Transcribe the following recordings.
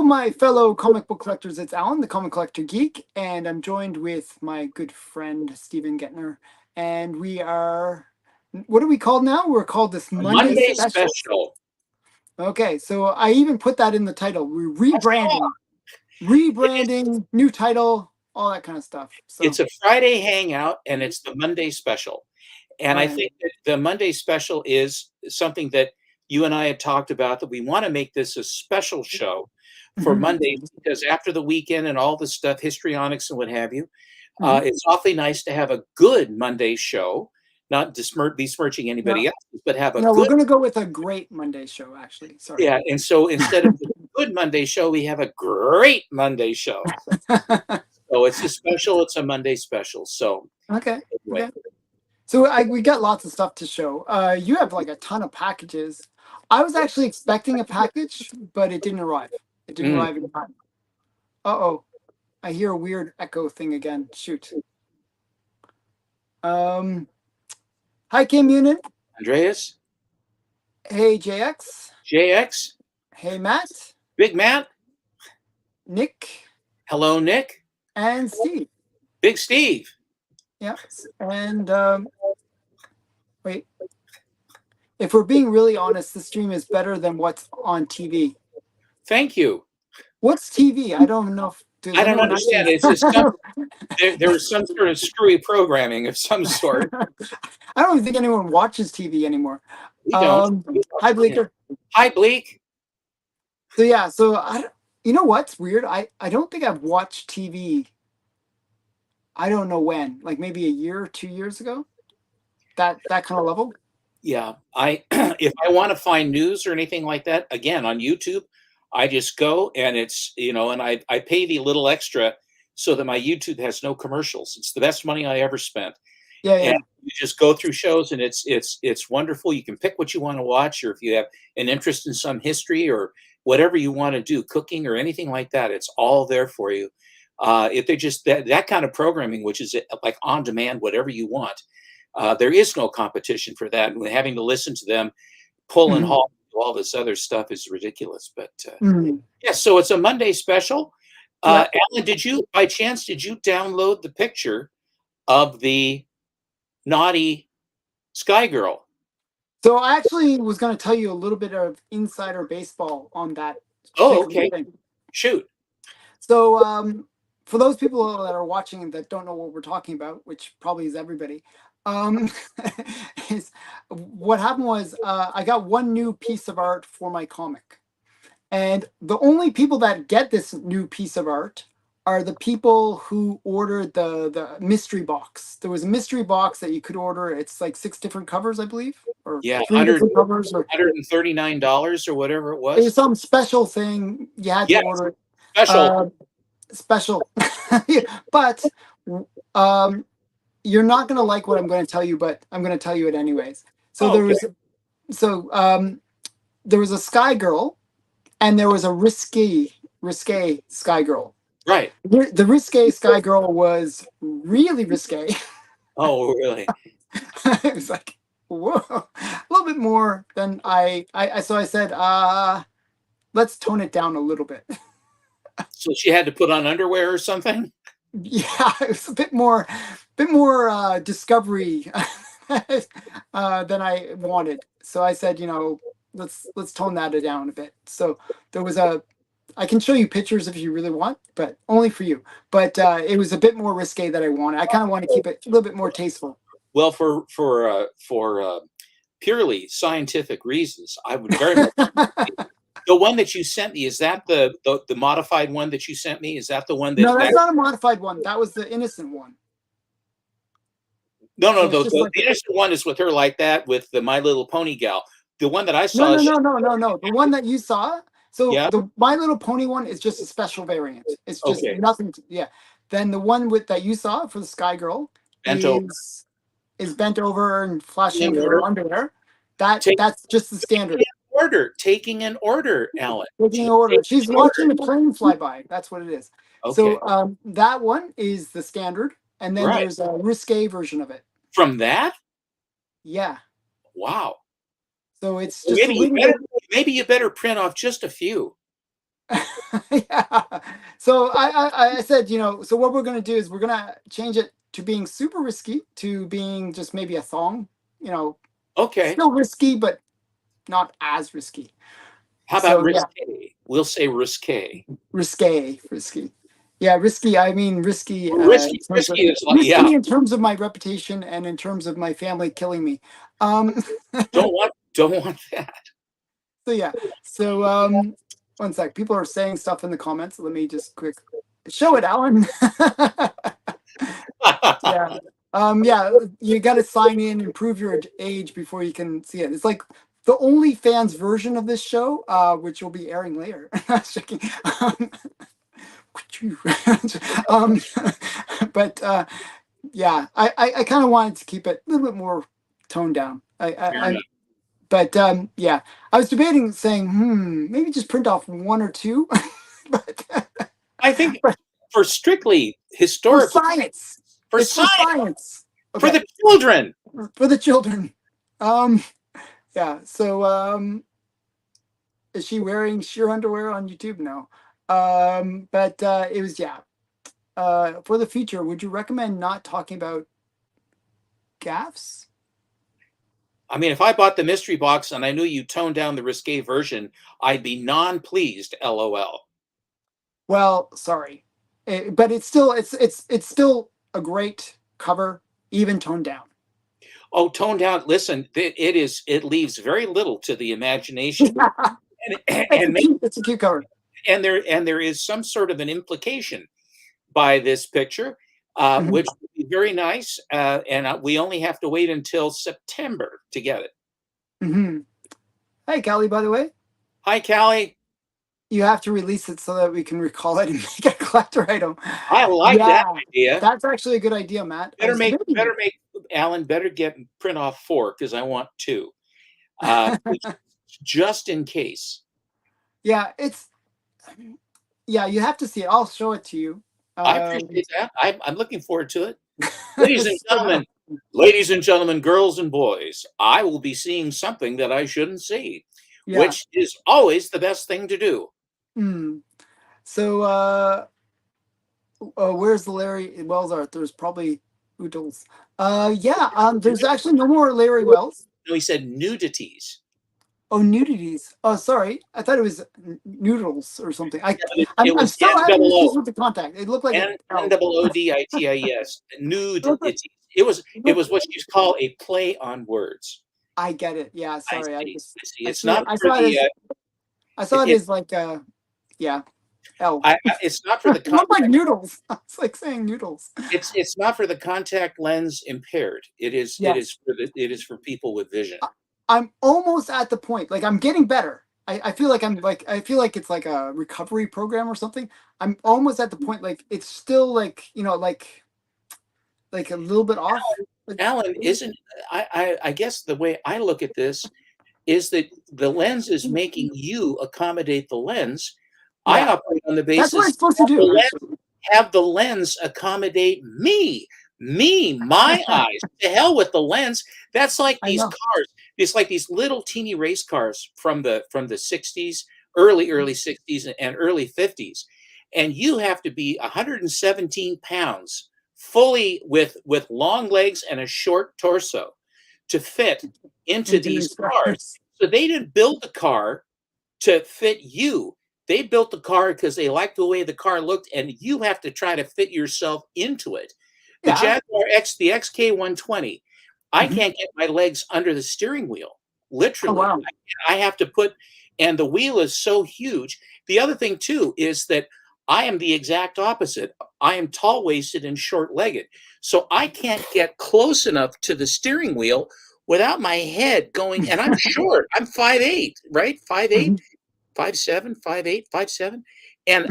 my fellow comic book collectors. It's Alan, the Comic Collector Geek, and I'm joined with my good friend Stephen Gettner. And we are, what are we called now? We're called this Monday Special. Okay, so I even put that in the title. We're rebranding, new title, all that kind of stuff. So it's a Friday hangout, and it's the Monday Special. And I think that the Monday Special is something that you and I had talked about, that we want to make this a special show for Mondays, because after the weekend and all the stuff, histrionics and what have you, it's awfully nice to have a good Monday show, not besmirching anybody else, but have a good... we're going to go with a great Monday show, actually. Sorry. Yeah, and so instead of a good Monday show, we have a great Monday show. So it's a special, it's a Monday Special. So okay. So we got lots of stuff to show. You have like a ton of packages. I was actually expecting a package, but it didn't arrive. It didn't arrive in time. Uh-oh. I hear a weird echo thing again. Shoot. Hi, Kim Unit. Andreas. Hey, JX. JX. Hey, Matt. Big Matt. Nick. Hello, Nick. And Steve. Big Steve. Yeah. And wait. If we're being really honest, the stream is better than what's on TV. Thank you. What's TV? I don't know. I don't understand. It's just there was some sort of screwy programming of some sort. I don't even think anyone watches TV anymore. We don't. Hi, Bleaker. Hi, Bleak. So yeah, you know what's weird? I don't think I've watched TV. I don't know when, like maybe a year or 2 years ago. That kind of level. Yeah, if I want to find news or anything like that, again on YouTube, I just go, and it's, and I pay the little extra so that my YouTube has no commercials. It's the best money I ever spent. Yeah. And you just go through shows, and it's wonderful. You can pick what you want to watch, or if you have an interest in some history or whatever you want to do, cooking or anything like that, it's all there for you. If they just that kind of programming, which is like on demand, whatever you want. There is no competition for that. And having to listen to them pull and haul all this other stuff is ridiculous. But yeah, so it's a Monday Special. Alan, by chance, did you download the picture of the naughty Sky Girl? So I actually was going to tell you a little bit of insider baseball on that. Oh, okay. Shoot. So for those people that are watching and that don't know what we're talking about, which probably is everybody, is what happened was I got one new piece of art for my comic, and the only people that get this new piece of art are the people who ordered the mystery box. There was a mystery box that you could order. It's like 6 different covers, I believe, or 3 different covers, or $139 or whatever it was. It was some special thing you had to order. Special. But you're not going to like what I'm going to tell you, but I'm going to tell you it anyways. So there was a Sky Girl, and there was a risque Sky Girl. Right. The risque Sky Girl was really risque. Oh, really? It was like, whoa, a little bit more than so I said, let's tone it down a little bit. So she had to put on underwear or something? Yeah, it was a bit more discovery than I wanted. So I said, let's tone that down a bit. So there was I can show you pictures if you really want, but only for you. But it was a bit more risque than I wanted. I kind of want to keep it a little bit more tasteful. Well, for purely scientific reasons, I would very much. The one that you sent me, is that the modified one that you sent me? Is that the one that... No, that's not a modified one. That was the innocent one. No, the innocent one is with her like that, with the My Little Pony gal. The one that I saw... No. The one that you saw... So the My Little Pony one is just a special variant. It's just nothing... Then the one that you saw for the Sky Girl is bent over and flashing her underwear. That's just the standard. Taking an order, Alan. Taking an order. She's watching the plane fly by. That's what it is. Okay. So that one is the standard, and then there's a risque version of it. From that? Yeah. Wow. So it's just maybe you better print off just a few. Yeah. So I said, so what we're gonna do is we're gonna change it to being super risky to being just maybe a thong. You know, Okay. still risky, but not as risky. How about So yeah, risque? We'll say risque. risky. Yeah, risky. I mean risky in Risky, terms of risky is like, yeah. my reputation and in terms of my family killing me. Don't want that. So yeah. So one sec. People are saying stuff in the comments. Let me just quick show it, Alan. Yeah. Yeah, you got to sign in and prove your age before you can see it. It's like the OnlyFans version of this show, which will be airing later. Checking. Um, but yeah, I kind of wanted to keep it a little bit more toned down. Fair enough. But yeah, I was debating saying, maybe just print off one or two, but I think but for strictly for historical, science, for it's for science, science. for Okay, the children. for the children. Um, yeah. So is she wearing sheer underwear on YouTube? No. But it was yeah. For the future, would you recommend not talking about gaffs? I mean, if I bought the mystery box and I knew you toned down the risque version, I'd be non-pleased. LOL. Well, sorry, but it's still a great cover, even toned down. Oh, toned down. Listen, it leaves very little to the imagination, and It's a cute cover. there is some sort of an implication by this picture, Mhm. which would be very nice. And we only have to wait until September to get it. Mhm. Hey, Callie, by the way, Hi, Callie. you have to release it so that we can recall it and make a collector item. I like that Yeah, idea. that's actually a good idea, Matt. I Better was make debating. better make Alan better get print off 4 because I want 2, just in case. Yeah, yeah, you have to see it. I'll show it to you. I Um, appreciate that. I'm looking forward to it. Ladies and so, gentlemen, ladies and gentlemen, girls and boys, I will be seeing something that I shouldn't see, yeah. which is always the best thing to do. Mm. So, where's the Larry Wells art? There's probably oodles. Yeah. There's actually no more Larry Wells. No, he said nudities. Oh, nudities. Oh, sorry. I thought it was noodles or something. Yeah, I'm, it I'm was still N having double issues O with the contact. It looked like a N L. double O D I T I E S. It looked like, Nudities. It looked, was what you call a play on words. I get it. Yeah. I Sorry. see. I see. I It's see it. not for the. I saw It, it it as like, yeah, L. it's not for the It looked like contact. noodles. It's like saying noodles. It's not for the contact lens impaired. Yes. It is for people with vision. I'm almost at the point. Like I'm getting better. I feel like I feel like it's like a recovery program or something. I'm almost at the point like it's still like like a little bit off. Like, Alan, isn't I guess the way I look at this is that the lens is making you accommodate the lens. I yeah, operate on the that's what basis I'm supposed to do actually. have the lens accommodate my eyes. To hell with the lens. That's like I these know. cars. It's like these little teeny race cars from the 60s, early 60s and early 50s. And you have to be 117 pounds fully with long legs and a short torso to fit into Into these these cars. cars. So they didn't build the car to fit you. They built the car because they liked the way the car looked, and you have to try to fit yourself into it. The Yeah. Jaguar X, the XK120, I Mhm. can't get my legs under the steering wheel. Oh Literally, wow. I have to put, and the wheel is so huge. The other thing too is that I am the exact opposite. I am tall waisted and short legged, so I can't get close enough to the steering wheel without my head going. And I'm short. I'm 5'8", right? 5'8". Mhm. 5'7", 5'8", 5'7", and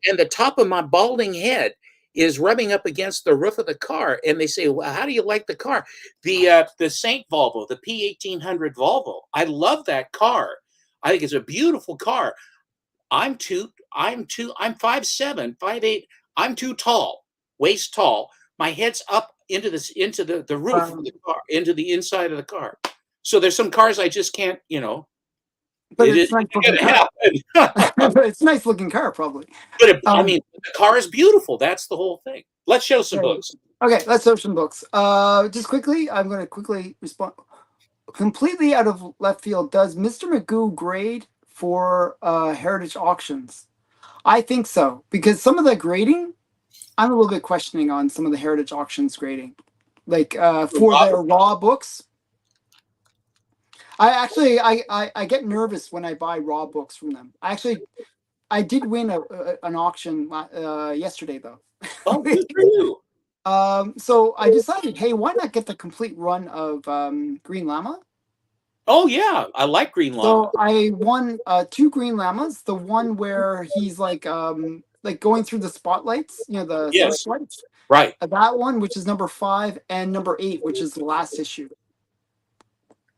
and the top of my balding head is rubbing up against the roof of the car. And they say, "Well, how do you like the car?" The Saint Volvo, the P1800 Volvo. I love that car. I think it's a beautiful car. I'm 5'7", 5'8". I'm too tall, waist tall. My head's up into the roof of Um, the car, into the inside of the car. So there's some cars I just can't. but It it's is a nice looking going to car. happen. But it's a nice looking car, probably. But I Um, mean, the car is beautiful. That's the whole thing. Let's show some okay, books. okay, let's show some books. Just quickly, I'm going to quickly respond. Completely out of left field, does Mr. Magoo grade for heritage auctions? I think so, because some of the grading, I'm a little bit questioning on some of the heritage auctions grading. Like for the raw books. I get nervous when I buy raw books from them. I did win an auction yesterday though. Oh, good for you. So I decided, hey, why not get the complete run of Green Llama? Oh yeah, I like Green Llama. So I won 2 Green Llamas. The one where he's like going through the spotlights, the Yes, searchlights. right. That one, which is number 5, and number 8, which is the last issue.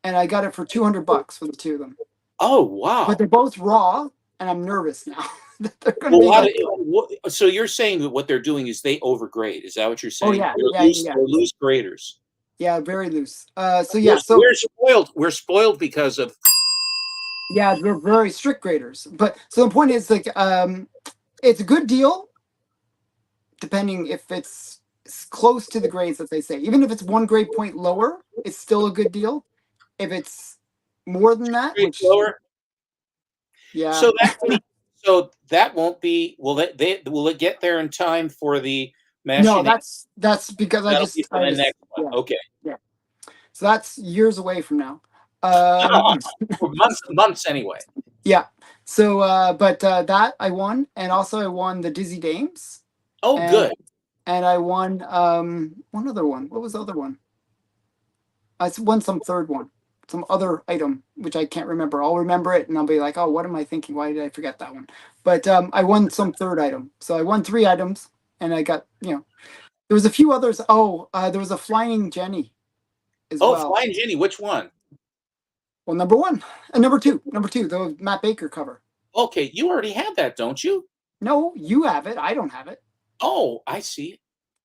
And I got it for $200 for the 2 of them. Oh wow. But they're both raw, and I'm nervous now that they're going Well, to be. so you're saying that what they're doing is they overgrade. Is that what you're saying? Oh yeah, They're loose graders. Yeah, very loose. So yeah, so we're spoiled. We're spoiled because of. Yeah, they're very strict graders. But so the point is, like, it's a good deal, depending if it's close to the grades that they say. Even if it's 1 grade point lower, it's still a good deal. If it's more than that, which lower. Yeah. So that won't be. Will it get there in time for the No, that's because I just the next one. Yeah. Okay. Yeah. So that's years away from now. Months anyway. Yeah. So, but that I won, and also I won the Dizzy Dames. Oh, good. And I won one other one. What was the other one? I won some third one, some other item, which I can't remember. I'll remember it, and I'll be like, oh, what am I thinking? Why did I forget that one? But I won some third item. So I won 3 items, and I got, there was a few others. Oh, there was a Flying Jenny as well. Oh, Flying Jenny. Which one? Well, number 1 and number 2, the Matt Baker cover. Okay, you already have that, don't you? No, you have it. I don't have it. Oh, I see.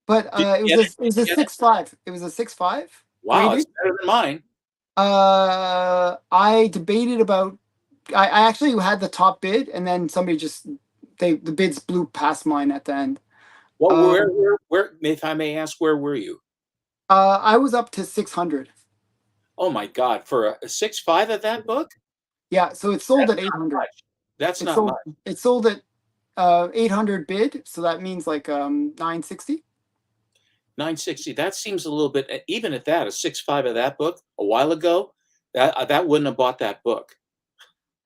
But it was a 6.5. It was a 6.5. Wow, it's better than mine. I debated about. I actually had the top bid, and then somebody the bids blew past mine at the end. Well, where? If I may ask, where were you? I was up to 600. Oh my God! For a 6.5 of that book? Yeah, so it sold at 800. That's not much. It sold at 800 bid, so that means like 960. 960. That seems a little bit. Even at that, a 6.5 of that book a while ago, that wouldn't have bought that book.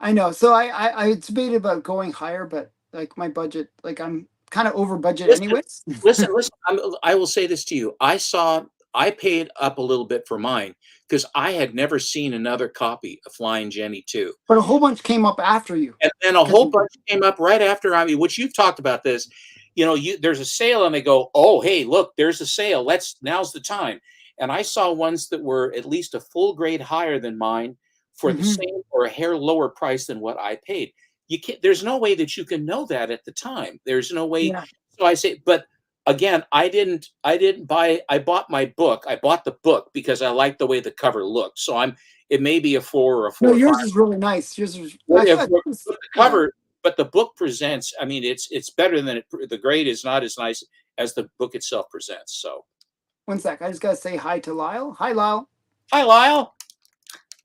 I know. So I debated about going higher, but like my budget, like I'm kind of over budget anyways. Listen. I will say this to you. I paid up a little bit for mine because I had never seen another copy of Flying Jenny 2. But a whole bunch came up after you. And then a whole bunch came up right after which you've talked about this. There's a sale and they go, oh, hey, look, there's a sale. Now's the time. And I saw ones that were at least a full grade higher than mine for the same or a hair lower price than what I paid. There's no way that you can know that at the time. There's no way. Yeah. So I say, but again, I bought my book. I bought the book because I like the way the cover looks. So it may be a 4 or a 4. No, yours is really nice. Yours is the cover, but the book presents. I mean, it's better than the grade is not as nice as the book itself presents. So, 1 sec. I just gotta say hi to Lyle. Hi, Lyle. Hi, Lyle.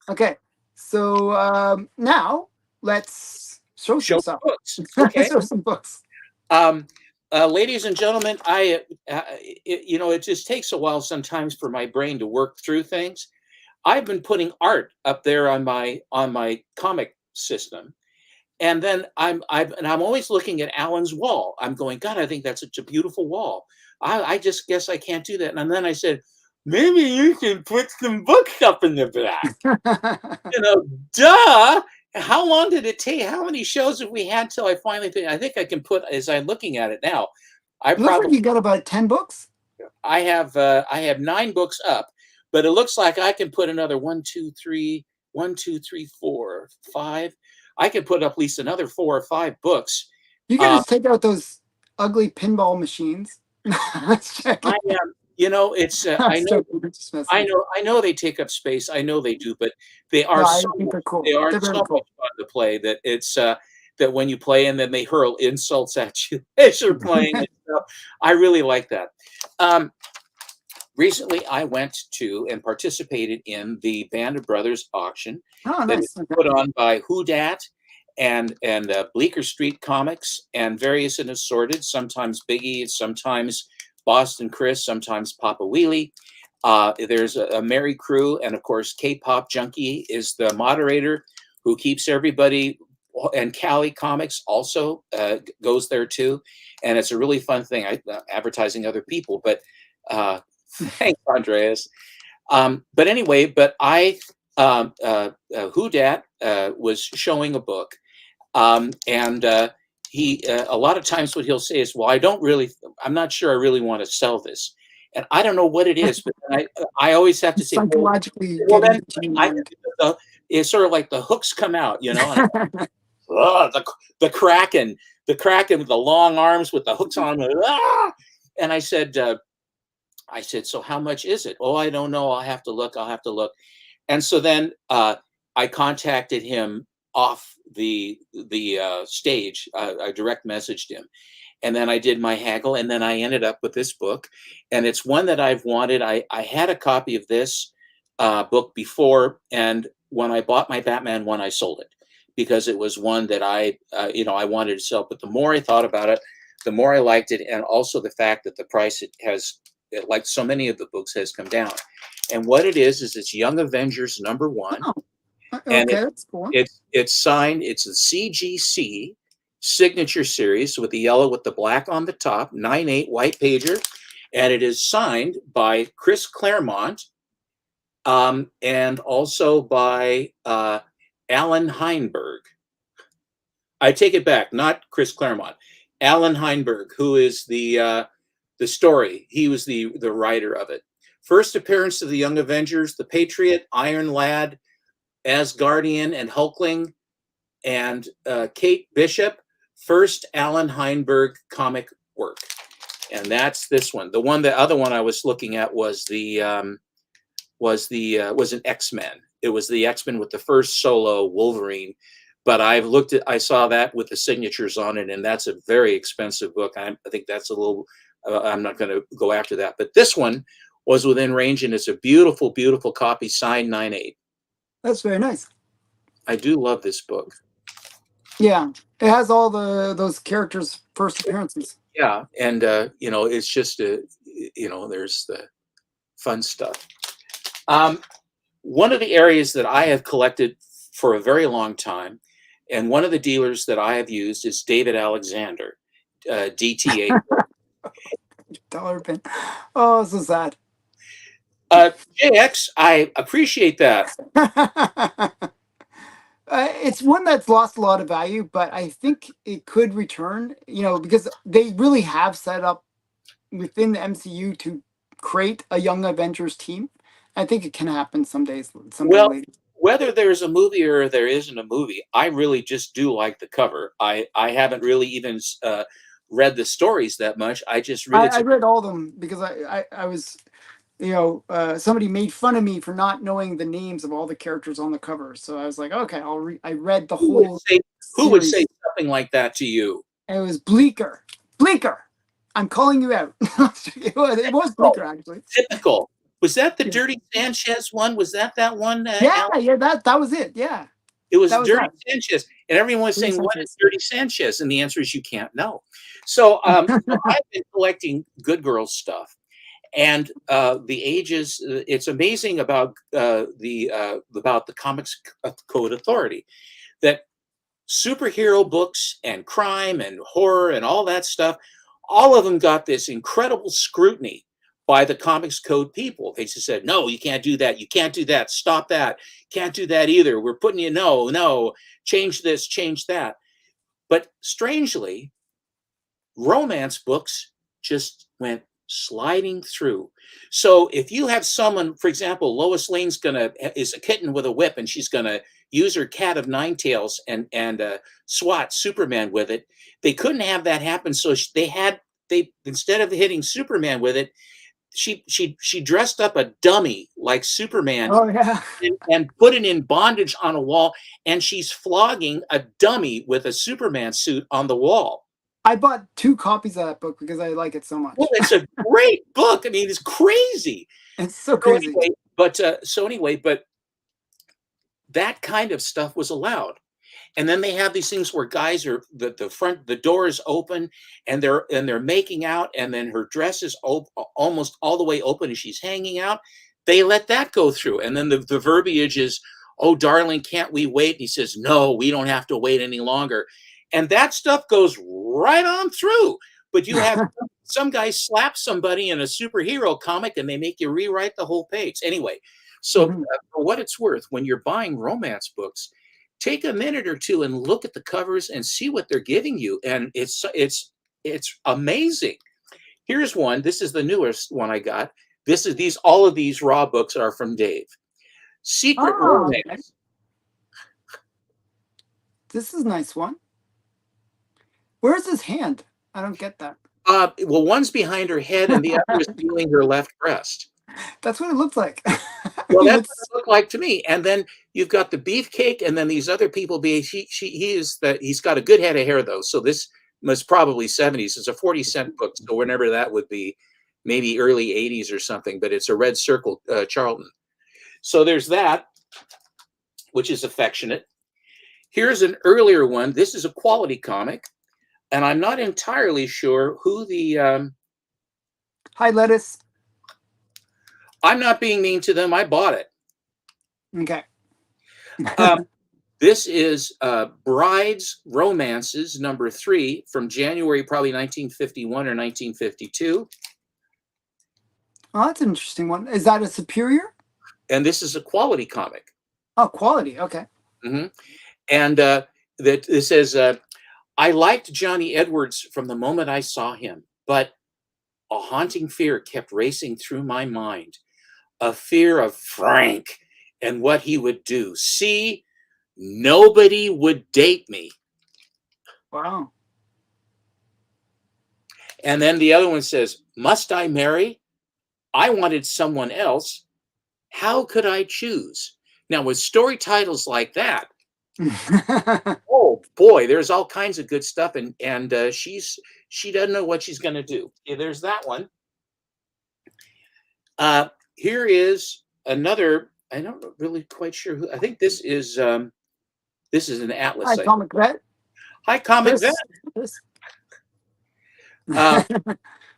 Okay, so now let's show some books. Okay, show some books. Ladies and gentlemen, it just takes a while sometimes for my brain to work through things. I've been putting art up there on my comic system, and then I'm always looking at Alan's wall. I'm going, God, I think that's such a beautiful wall. I just guess I can't do that. And then I said, maybe you can put some books up in the back. Duh. How long did it take? How many shows have we had till I finally think? I think I can put, as I'm looking at it now, looks like you got about 10 books. I have 9 books up, but it looks like I can put another 1, 2, 3, 4, 5. I could put up at least another 4 or 5 books. You can just take out those ugly pinball machines. Let's check. You know, it's So just messing with you. I know they take up space. I know they do, but they No, are I so think much, they're cool. they are They're so very much cool. fun to play that it's that when you play and then they hurl insults at you as you're playing and stuff. I really like that. Um, Recently, I went to and participated in the Band of Brothers auction Oh, that is nice. Okay. put on by Whodat and Bleecker Street Comics and various and assorted. Sometimes Biggie, sometimes Boston Chris, sometimes Papa Wheelie. There's a merry crew, and of course, K-pop Junkie is the moderator who keeps everybody. And Cali Comics also goes there too, and it's a really fun thing. Advertising other people, but thanks, Andreas. But anyway, but Who Dat was showing a book, and he a lot of times what he'll say is, "Well, I'm not sure I really want to sell this," and I don't know what it is, but I always have to say, Psychologically well getting then into your I mind. it's sort of like the hooks come out, you know, and the Kraken, with the long arms with the hooks on them, and I said, so how much is it? Oh, I don't know. I'll have to look. I'll have to look. And so then I contacted him off the stage. I direct messaged him, and then I did my haggle, and then I ended up with this book, and it's one that I've wanted. I had a copy of this book before, and when I bought my Batman one, I sold it because it was one that I wanted to sell. But the more I thought about it, the more I liked it, and also the fact that the price like so many of the books, has come down. And what it is it's Young Avengers #1, Oh, and okay, that's cool. it's signed. It's a CGC signature series with the yellow with the black on the top, 9/8 white pager, and it is signed by Chris Claremont, and also by Alan Heinberg. I take it back, not Chris Claremont. Alan Heinberg, who is the story. He was the writer of it. First appearance of the Young Avengers: the Patriot, Iron Lad, Asgardian, and Hulkling, and Kate Bishop. First Alan Heinberg comic work, and that's this one. The other one I was looking at was was an X-Men. It was the X-Men with the first solo Wolverine. But I saw that with the signatures on it, and that's a very expensive book. I think that's a little. I'm not going to go after that. But this one was within range, and it's a beautiful, beautiful copy, signed 9/8. That's very nice. I do love this book. Yeah, it has all those characters' first appearances. Yeah, and it's just there's the fun stuff. One of the areas that I have collected for a very long time, and one of the dealers that I have used is David Alexander, DTA. Dollar pin. Oh, so sad. JX, I appreciate that. It's one that's lost a lot of value, but I think it could return, because they really have set up within the MCU to create a Young Avengers team. I think it can happen someday Well, later. whether there's a movie or there isn't a movie, I really just do like the cover. I haven't really even read the stories that much. I just really. I read all of them because I was, somebody made fun of me for not knowing the names of all the characters on the cover. So I was like, okay, I read the whole Who would say series. something like that to you? And it was Bleecker. Bleecker, I'm calling you out. It was Bleecker, actually. Typical. Was that the Dirty Sanchez one? Was that one? Yeah, yeah, that was it. Yeah. It was That was Dirty that. Sanchez. And everyone was Dirty saying, what is Sanchez. Dirty Sanchez? And the answer is you can't know. So I've been collecting Good Girls stuff. And the ages, it's amazing about the Comics Code Authority, that superhero books and crime and horror and all that stuff, all of them got this incredible scrutiny by the Comics Code people. They just said, no, you can't do that. You can't do that. Stop that. Can't do that either. We're putting you, no, change this, change that. But strangely, romance books just went sliding through. So if you have someone, for example, Lois Lane's is a kitten with a whip, and she's gonna use her cat of nine tails and swat Superman with it. They couldn't have that happen, so they instead of hitting Superman with it, she dressed up a dummy like Superman Oh yeah. and put it in bondage on a wall, and she's flogging a dummy with a Superman suit on the wall. I bought 2 copies of that book because I like it so Well, much. it's a great book. I mean, it's crazy. It's so crazy. So anyway, but that kind of stuff was allowed. And then they have these things where guys are the door is open and they're making out, and then her dress is almost all the way open and she's hanging out. They let that go through, and then the verbiage is, "Oh, darling, can't we wait?" And he says, "No, we don't have to wait any longer," and that stuff goes right on through. But you have some guy slap somebody in a superhero comic, and they make you rewrite the whole page. Anyway, so for what it's worth, when you're buying romance books, take a minute or two and look at the covers and see what they're giving you, and it's amazing. Here's one. This is the newest one I got. All of these raw books are from Dave. Secret Romance. Okay. This is a nice one. Where's his hand? I don't get that. Well, one's behind her head and the other is feeling her left breast. That's what it looks like. Well, that's what it looked like to me. And then you've got the beefcake, and then these other people. He's got a good head of hair though. So this was probably 70s. It's a 40-cent book, so whenever that would be, maybe early 80s or something. But it's a red circle, Charlton. So there's that, which is affectionate. Here's an earlier one. This is a quality comic, and I'm not entirely sure who the. Hi, Lettuce. I'm not being mean to them. I bought it. Okay. This is Brides Romances #3 from January, probably 1951 or 1952. Oh, that's an interesting one. Is that a superior? And this is a quality comic. Oh, quality. Okay. Mm-hmm. And it says, I liked Johnny Edwards from the moment I saw him, but a haunting fear kept racing through my mind. A fear of Frank and what he would do. See, nobody would date me. Wow. And then the other one says, must I marry? I wanted someone else. How could I choose? Now, with story titles like that, oh boy, there's all kinds of good stuff, and she doesn't know what she's going to do. Okay, there's that one. Here is another. I'm not really quite sure who. I think this is an Atlas. Hi, Comic Vet. Hi, Comic Vet.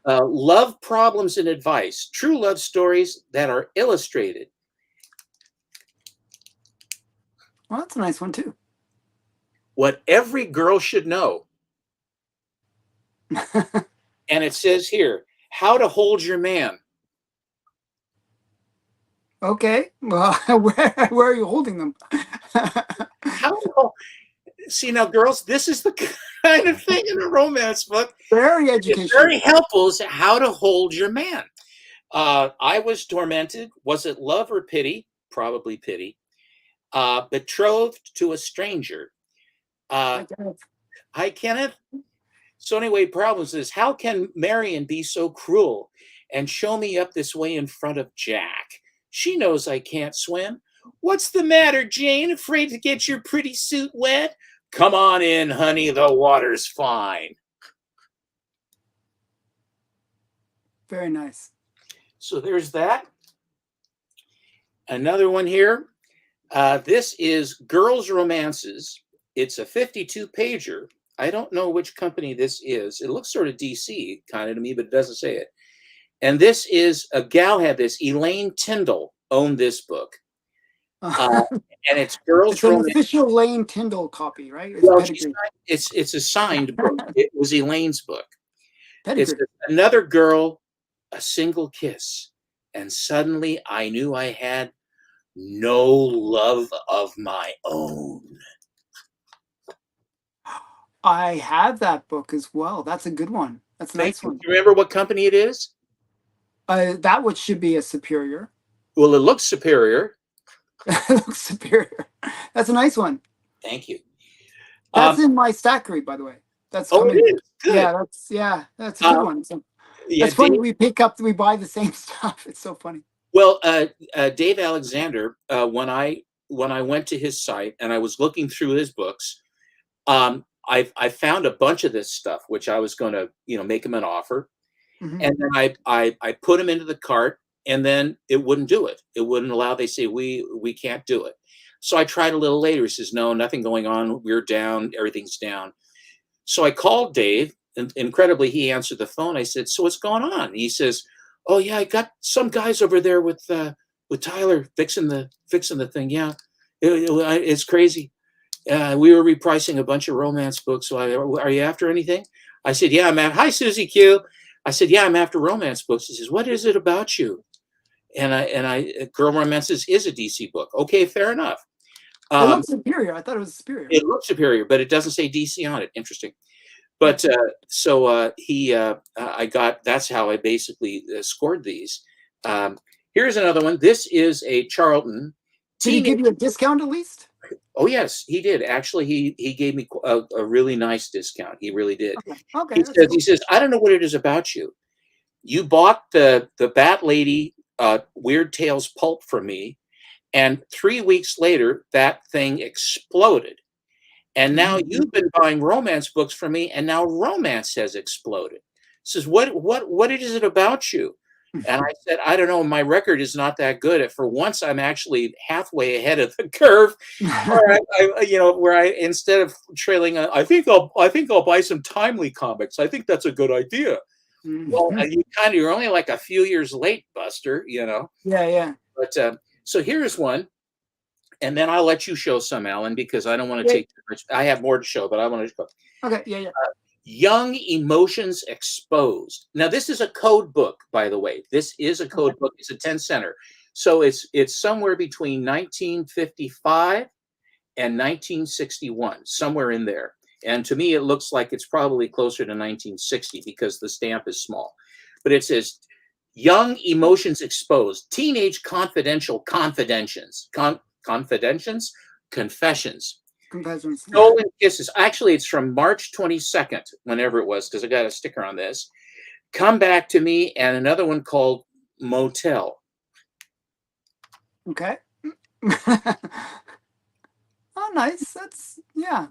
Love problems and advice. True love stories that are illustrated. Well, that's a nice one too. What every girl should know. And it says here, how to hold your man. Okay. Well, where are you holding them? See, now, girls, this is the kind of thing in a romance book. Very educational. It's very helpful as to how to hold your man. I was tormented. Was it love or pity? Probably pity. Betrothed to a stranger. Hi, Kenneth. So anyway, problems is, how can Marion be so cruel and show me up this way in front of Jack? She knows I can't swim. What's the matter, Jane? Afraid to get your pretty suit wet? Come on in, honey. The water's fine. Very nice. So there's that. Another one here. This is Girls Romances. It's a 52-pager. I don't know which company this is. It looks sort of DC kind of to me, but it doesn't say it. And this is, a gal had this. Elaine Tyndall owned this book. And it's Girls It's an Romance. official Lane Tyndall copy, right? It's a signed book. It was Elaine's book. Pedigree. It's another girl, a single kiss. And suddenly I knew I had no love of my own. I have that book as well. That's a good one. That's a nice one. Do you remember what company it is? That which should be a superior. Well, it looks superior. It looks superior. That's a nice one. Thank you. That's in my stackery, by the way. That's it is. Good. Yeah, that's a good one. So. Yeah, That's funny. Dave. We buy the same stuff. It's so funny. Well, Dave Alexander, when I went to his site and I was looking through his books, I found a bunch of this stuff which I was going to make him an offer, Hmm. and then I put him into the cart, and then it wouldn't do it. It wouldn't allow. They say we can't do it. So I tried a little later. He says no, nothing going on. We're down. Everything's down. So I called Dave, and incredibly, he answered the phone. I said, "So what's going on?" He says, "Oh yeah, I got some guys over there with Tyler fixing the thing. Yeah, it's crazy. We were repricing a bunch of romance books. So are you after anything?" I said, "Yeah, I'm at." Hi, Susie Q. I said, "Yeah, I'm after romance books." He says, "What is it about you?" And Girl Romances is a DC book. Okay, fair enough. It Um, looks superior. I thought it was superior. it looks superior, but it doesn't say DC on it. Interesting. But I got, that's how I basically scored these. Um, Here's another one. This is a Charlton Did he teenage. give you a discount at least? Oh yes, he did. Actually, he gave me a really nice discount. He really did. Okay. Okay, He that's says, cool. I don't know what it is about you. You bought the Bat Lady Weird Tales pulp from me, and 3 weeks later, that thing exploded. And now Mhm. you've been buying romance books from me, and now romance has exploded. He says, what is it about you? And I said, I don't know. My record is not that good. For once, I'm actually halfway ahead of the curve. Or where I, instead of trailing, I think I'll buy some Timely comics. I think that's a good idea. Well, Mhm. you're only like a few years late, Buster. Yeah, yeah. But so here's one, and then I'll let you show some, Alan, because I don't want to Yeah. take too much. I have more to show, but I want to show. Okay, yeah, yeah. Young Emotions Exposed. Now, this is a code book, by the way. This is a Okay. code book. It's a 10 center. So it's somewhere between 1955 and 1961, somewhere in there. And to me, it looks like it's probably closer to 1960 because the stamp is small. But it says Young Emotions Exposed, Teenage Confessions. Comparisons. Stolen Kisses. Actually, it's from March 22nd, whenever it was, because I got a sticker on this. Come Back to Me, and another one called Motel. Okay. Oh, nice. That's yeah.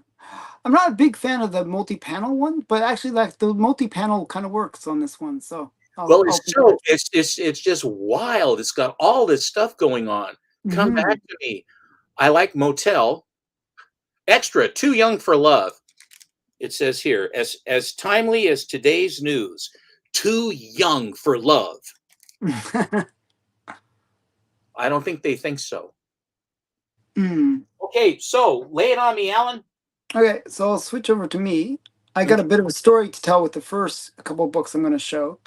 I'm not a big fan of the multi-panel one, but actually, like the multi-panel kind of works on this one, so Well, I'll pick it up. it's just wild. It's got all this stuff going on. Come Hmm. Back to Me. I like Motel. Extra, Too Young for Love. It says here, as timely as today's news, Too Young for Love. I don't think they think so. Mm. Okay, so lay it on me, Alan. Okay, so I'll switch over to me. I got Okay, a bit of a story to tell with the first couple of books I'm going to show.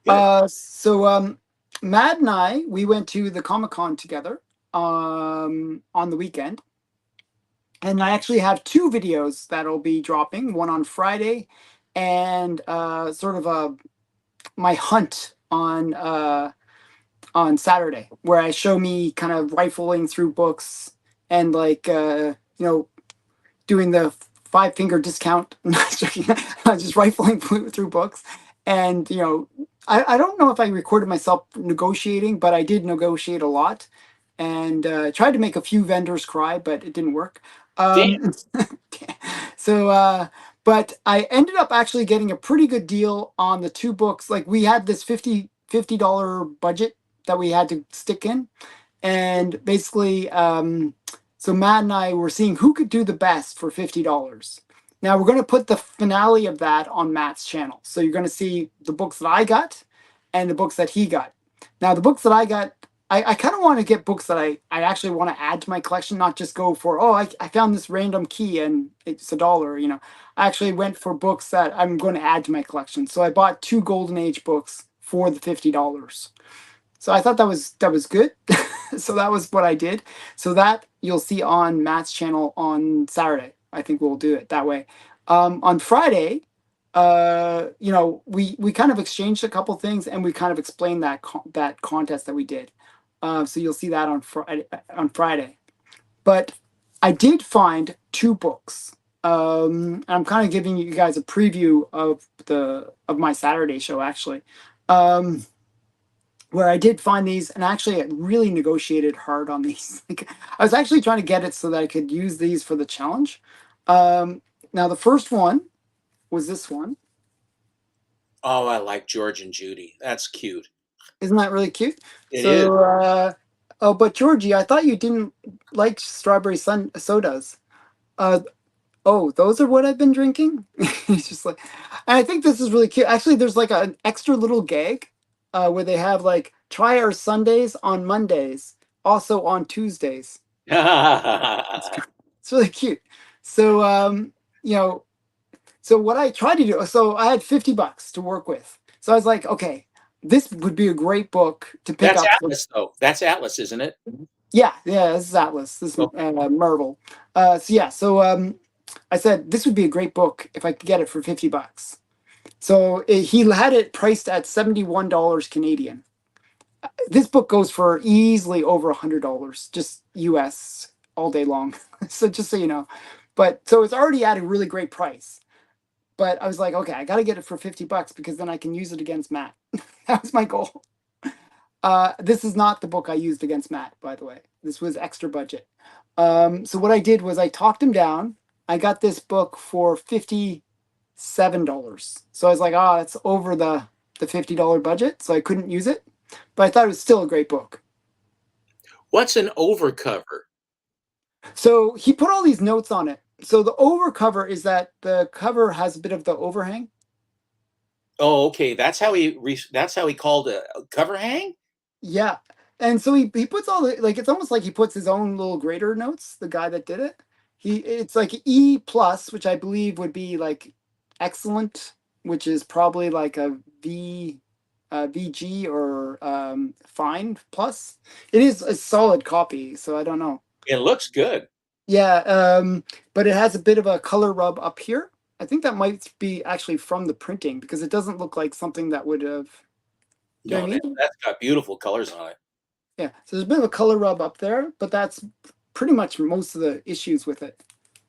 good. Matt and I, we went to the Comic-Con together on the weekend. And I actually have two videos that'll be dropping, one on Friday and sort of my hunt on Saturday, where I show me kind of rifling through books and like doing the five finger discount, just rifling through books. And I don't know if I recorded myself negotiating, but I did negotiate a lot and tried to make a few vendors cry, but it didn't work. Damn. Um, but I ended up actually getting a pretty good deal on the two books. Like we had this $50 budget that we had to stick in, and basically, so Matt and I were seeing who could do the best for $50. Now we're going to put the finale of that on Matt's channel. So you're going to see the books that I got and the books that he got. Now the books that I got, I kind of want to get books that I actually want to add to my collection, not just go for, oh, I found this random key and it's $1. I actually went for books that I'm going to add to my collection. So I bought two Golden Age books for the $50. So I thought that was good. So that was what I did. So that you'll see on Matt's channel on Saturday. I think we'll do it that way. On Friday, we kind of exchanged a couple things and we kind of explained that contest that we did. So you'll see that on Friday. But I did find two books. I'm kind of giving you guys a preview of my Saturday show actually. Um, where I did find these, and actually I really negotiated hard on these. Like, I was actually trying to get it so that I could use these for the challenge. Now the first one was this one. Oh, I like George and Judy. That's cute. Isn't that really cute? It is. So, oh, but Georgie, I thought you didn't like strawberry sodas. Uh, oh, those are what I've been drinking. He's just like, and I think this is really cute. Actually, there's like an extra little gag where they have like try our Sundays on Mondays, also on Tuesdays. It's really cute. So, you know, so what I tried to do, so I had $50 to work with. So I was like, okay, this would be a great book to pick That's up. Atlas, though. That's Atlas, isn't it? Yeah, yeah, this is Atlas. This is Oh, Marvel. So yeah, so I said this would be a great book if I could get it for $50. So he had it priced at $71 Canadian. This book goes for easily over $100, just US all day long. So just so you know, but so it's already at a really great price. But I was like, okay, I got to get it for $50 because then I can use it against Matt. That was my goal. This is not the book I used against Matt, by the way. This was extra budget. So what I did was I talked him down. I got this book for $57. So I was like, oh, it's over the $50 budget, so I couldn't use it. But I thought it was still a great book. what's an overcover? So he put all these notes on it. So the overcover is that the cover has a bit of the overhang. Oh, okay. That's how he called a cover hang. Yeah. And so he puts all the like it's almost like he puts his own little grader notes, the guy that did it. It's like E plus, which I believe would be like excellent, which is probably like a VG or fine plus. It is a solid copy, so I don't know. It looks good. Yeah, but it has a bit of a color rub up here. I think that might be actually from the printing because it doesn't look like something that would have. Do you know No, what I mean? that's got beautiful colors on it. Yeah, so there's a bit of a color rub up there, but that's pretty much most of the issues with it.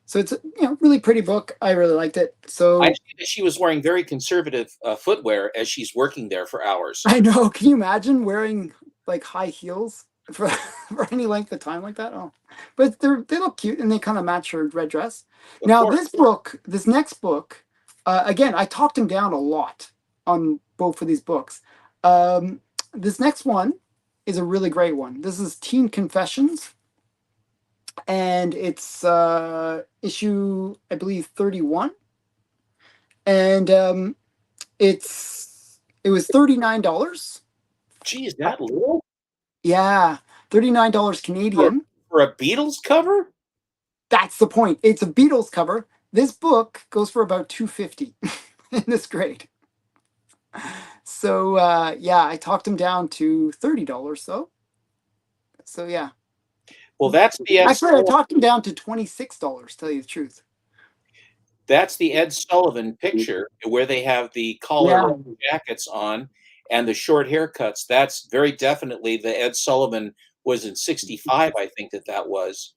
So it's a really pretty book. I really liked it. I So see that she was wearing very conservative footwear as she's working there for hours. I know. Can you imagine wearing like high heels for for any length of time like that? Oh, but they look cute and they kind of match her red dress. Of Now course. this next book, again, I talked him down a lot on both of these books. This next one is a really great one. This is Teen Confessions, and it's issue I believe 31, and it was $39. Geez, that little Yeah, $39 for Canadian. for a Beatles cover? That's the point. It's a Beatles cover. This book goes for about 250 in this grade. So yeah, I talked him down to $30 though. So yeah. Well, that's the Ed Actually, I Sullivan, talked him down to $26, tell you the truth. that's the Ed Sullivan picture where they have the collar Yeah. jackets on and the short haircuts. That's very definitely the Ed Sullivan was in '65. I think that was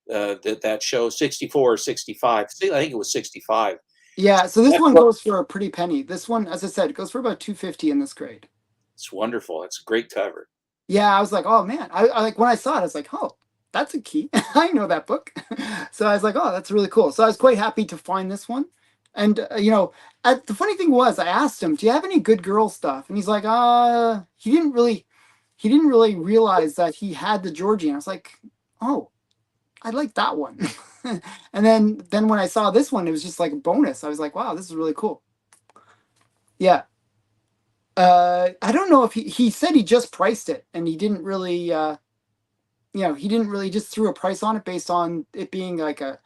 that show 64 or 65. I think it was 65. Yeah, so this That's one goes for a pretty penny. This one, as I said, it goes for about 250 in this grade. it's wonderful. It's a great cover. Yeah, I was like, oh man. I like when I saw it, I was like, oh, that's a key. I know that book. So I was like, oh, that's really cool. So I was quite happy to find this one. And the funny thing was, I asked him, "Do you have any good girl stuff?" And he's like, he didn't really realize that he had the Georgie." And I was like, "Oh, I like that one." And then when I saw this one, it was just like a bonus. I was like, "Wow, this is really cool." Yeah. I don't know if he said he just priced it and he didn't really he didn't really just threw a price on it based on it being like a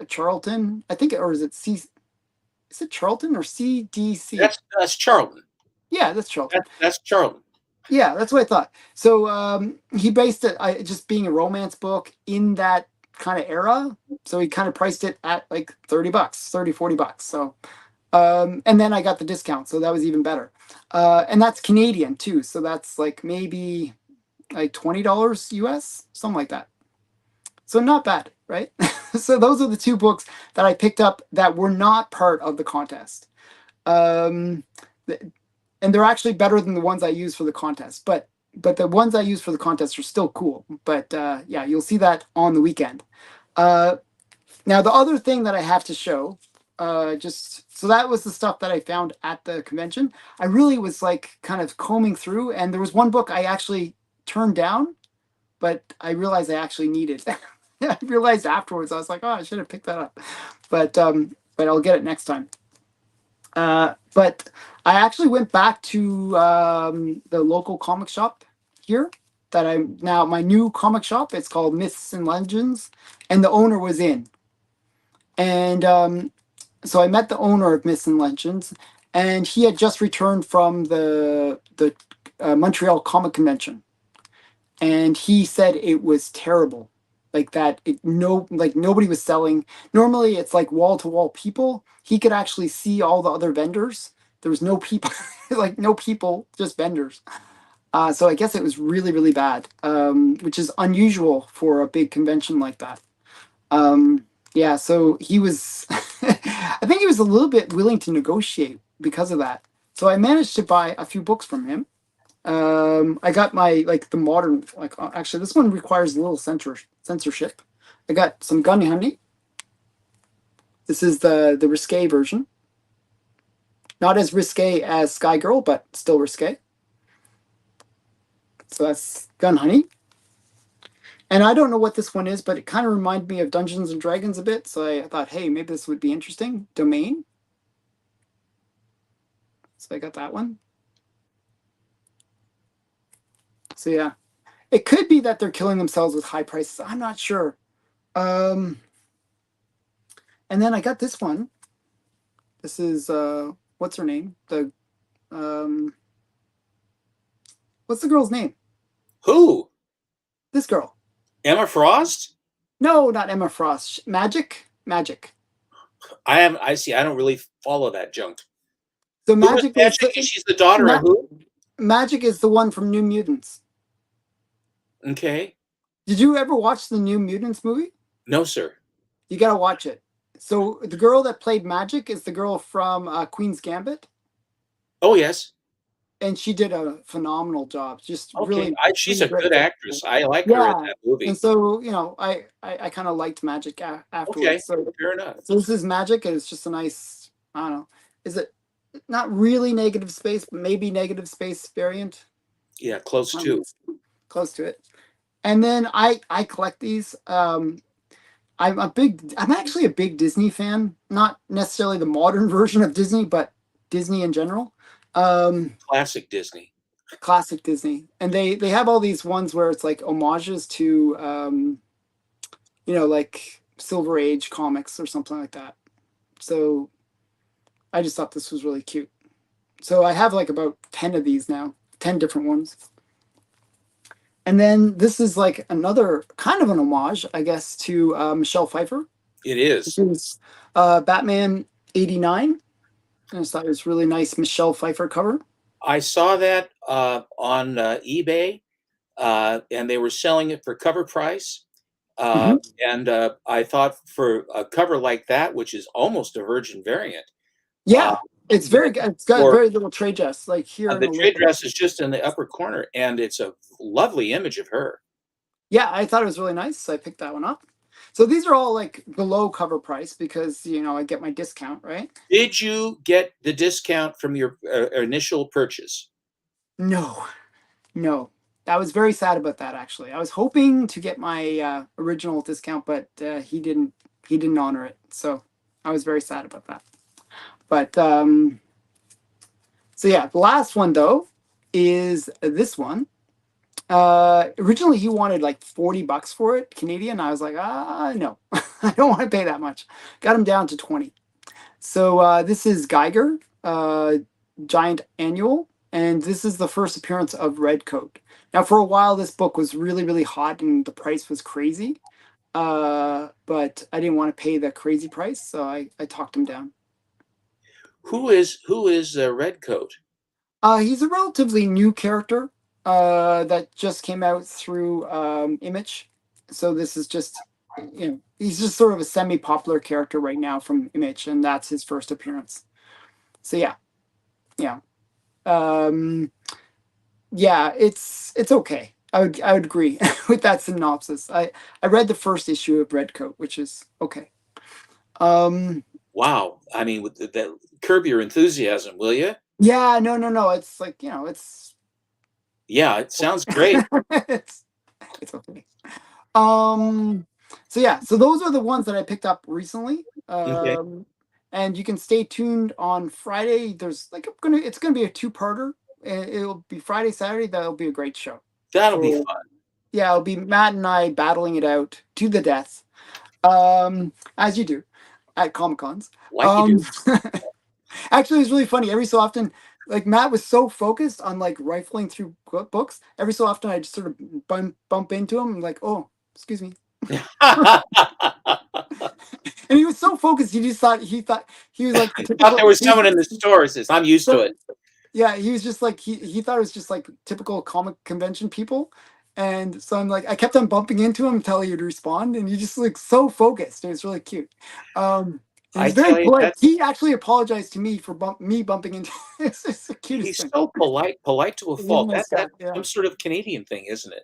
Charlton. I think, or is it Charlton or CDC? That's Charlton. Yeah, that's Charlton. That's Charlton. Yeah, that's what I thought. So he based it just being a romance book in that kind of era. So he kind of priced it at like $30, 30, $40. So and then I got the discount, so that was even better. And that's Canadian too, so that's like maybe like $20 US, something like that. So not bad, right? So those are the two books that I picked up that were not part of the contest. Um, and they're actually better than the ones I use for the contest. But the ones I use for the contest are still cool. But yeah, you'll see that on the weekend. Uh, Now the other thing that I have to show, just so that was the stuff that I found at the convention. I really was like kind of combing through, and there was one book I actually turned down, but I realized I actually needed. I realized afterwards I was like, oh, I should have picked that up, but I'll get it next time. But I actually went back to the local comic shop here that I'm now my new comic shop. It's called Myths and Legends, and the owner was in. And so I met the owner of Myths and Legends, and he had just returned from the Montreal Comic Convention, and he said it was terrible, like that. Like nobody was selling. Normally, it's like wall to wall people. He could actually see all the other vendors. There was no people, like no people, just vendors. So I guess it was really really bad, which is unusual for a big convention like that. Yeah, so he was, I think he was a little bit willing to negotiate because of that. So I managed to buy a few books from him. I got my, like the modern, like actually this one requires a little censorship. I got some Gun Honey. This is the risque version. Not as risque as Sky Girl, but still risque. So that's Gun Honey. And I don't know what this one is, but it kind of reminded me of Dungeons and Dragons a bit. So I thought, hey, maybe this would be interesting. Domain. So I got that one. So yeah, it could be that they're killing themselves with high prices. I'm not sure. And then I got this one. This is what's her name? Um, what's the girl's name? Who? This girl. Emma Frost? No, not Emma Frost. Magic. I see. I don't really follow that junk. So Who is Magic Magic? is She's the daughter of who? Magic is the one from New Mutants. Okay. Did you ever watch the New Mutants movie? No, sir. You gotta watch it. So the girl that played Magic is the girl from Queen's Gambit, Oh, yes. and she did a phenomenal job. Just Okay. really, She's really a great. good actress. I like her in Yeah, that and movie. so I kind of liked Magic Okay. afterwards. So, Fair enough. so this is Magic, and it's just a nice. I don't know. Is it not really negative space, but maybe negative space variant? Yeah, close to. Close to it. And then I collect these. I'm actually a big Disney fan. Not necessarily the modern version of Disney, but Disney in general. Classic Disney. Classic Disney. And they have all these ones where it's like homages to like Silver Age comics or something like that. So I just thought this was really cute. So I have like about 10 of these now, 10 different ones. And then this is like another kind of an homage, I guess, to Michelle Pfeiffer. It This is. is Batman 89. I just thought it was really nice Michelle Pfeiffer cover. I saw that on eBay, and they were selling it for cover price. Mhm. And I thought for a cover like that, which is almost a Virgin variant, Yeah, it's very good. It's got or very little trade dress, like here in the the trade look. dress is just in the upper corner, and it's a lovely image of her. Yeah, I thought it was really nice. So I picked that one up. So these are all like below cover price because I get my discount, right? Did you get the discount from your initial purchase? No, no. I was very sad about that actually. I was hoping to get my original discount, but he didn't honor it. So I was very sad about that. But so yeah, the last one though is this one. Originally he wanted like $40 for it, Canadian. I was like, no, I don't want to pay that much. Got him down to 20. So this is Geiger, Giant Annual, and this is the first appearance of Redcoat. Now, for a while, this book was really, really hot, and the price was crazy. But I didn't want to pay the crazy price, so I talked him down. Who is Redcoat? He's a relatively new character that just came out through Image. So this is just, he's just sort of a semi-popular character right now from Image, and that's his first appearance. So yeah. Yeah, it's okay. I would agree with that synopsis. I read the first issue of Redcoat, which is okay. Um, Wow. I mean, with that, curb your enthusiasm, will you? yeah, no. It's like, it's Yeah, it sounds great. it's it's okay. Um, so yeah, so those are the ones that I picked up recently. Okay. And you can stay tuned on Friday. There's like it's gonna be a two-parter. And it'll be Friday, Saturday. That'll be a great show. That'll be So fun, yeah, it'll be Matt and I battling it out to the death. As you do at Comic Cons. like you do. Um, actually, it's really funny. Every so often, like Matt was so focused on like rifling through books. Every so often, I just sort of bump into him, and like, oh, excuse me. And he was so focused, he thought he was like Thought typical. there was someone in the store says, I'm used to it. Yeah, he was just like he thought it was just like typical comic convention people. And so I'm like, I kept on bumping into him until he would respond, and he just like so focused. It was really cute. And I he's very tell you, polite. that's He actually apologized to me for me bumping into. It's the cutest he's thing. so polite to a He's a fault. nice guy. That's Yeah. some sort of Canadian thing, isn't it?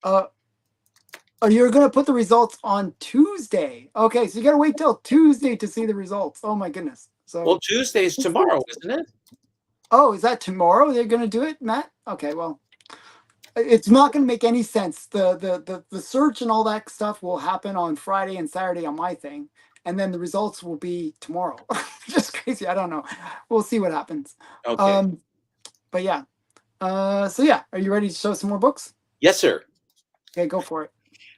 Uh, oh, you're gonna put the results on Tuesday. Okay, so you gotta wait till Tuesday to see the results. Oh my goodness. Well, So, Tuesday's tomorrow, isn't it? oh, is that tomorrow? They're gonna do it, Matt? Okay, well, it's not going to make any sense. The search and all that stuff will happen on Friday and Saturday on my thing, and then the results will be tomorrow. Just crazy. I don't know. We'll see what happens. Okay. Um, but yeah. So yeah, are you ready to show some more books? Yes, sir. Okay, go for it.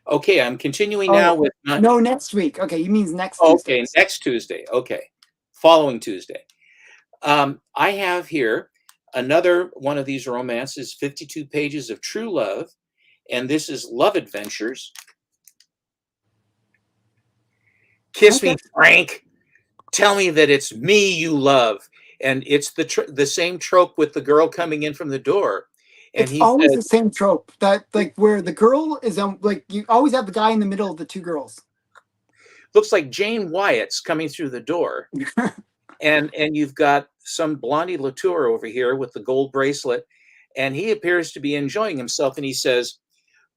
Okay, I'm continuing now Oh with no, next week. Okay, he means next Tuesday. okay, next Tuesday. Okay. Following Tuesday. I have here another one of these romances, 52 pages of true love, and this is Love Adventures. Kiss Okay. me, Frank. Tell me that it's me you love. And it's the same trope with the girl coming in from the door. And It's he always says, the same trope that like where the girl is like you always have the guy in the middle of the two girls. looks like Jane Wyatt's coming through the door. And you've got some Blondie Latour over here with the gold bracelet. And he appears to be enjoying himself. And he says,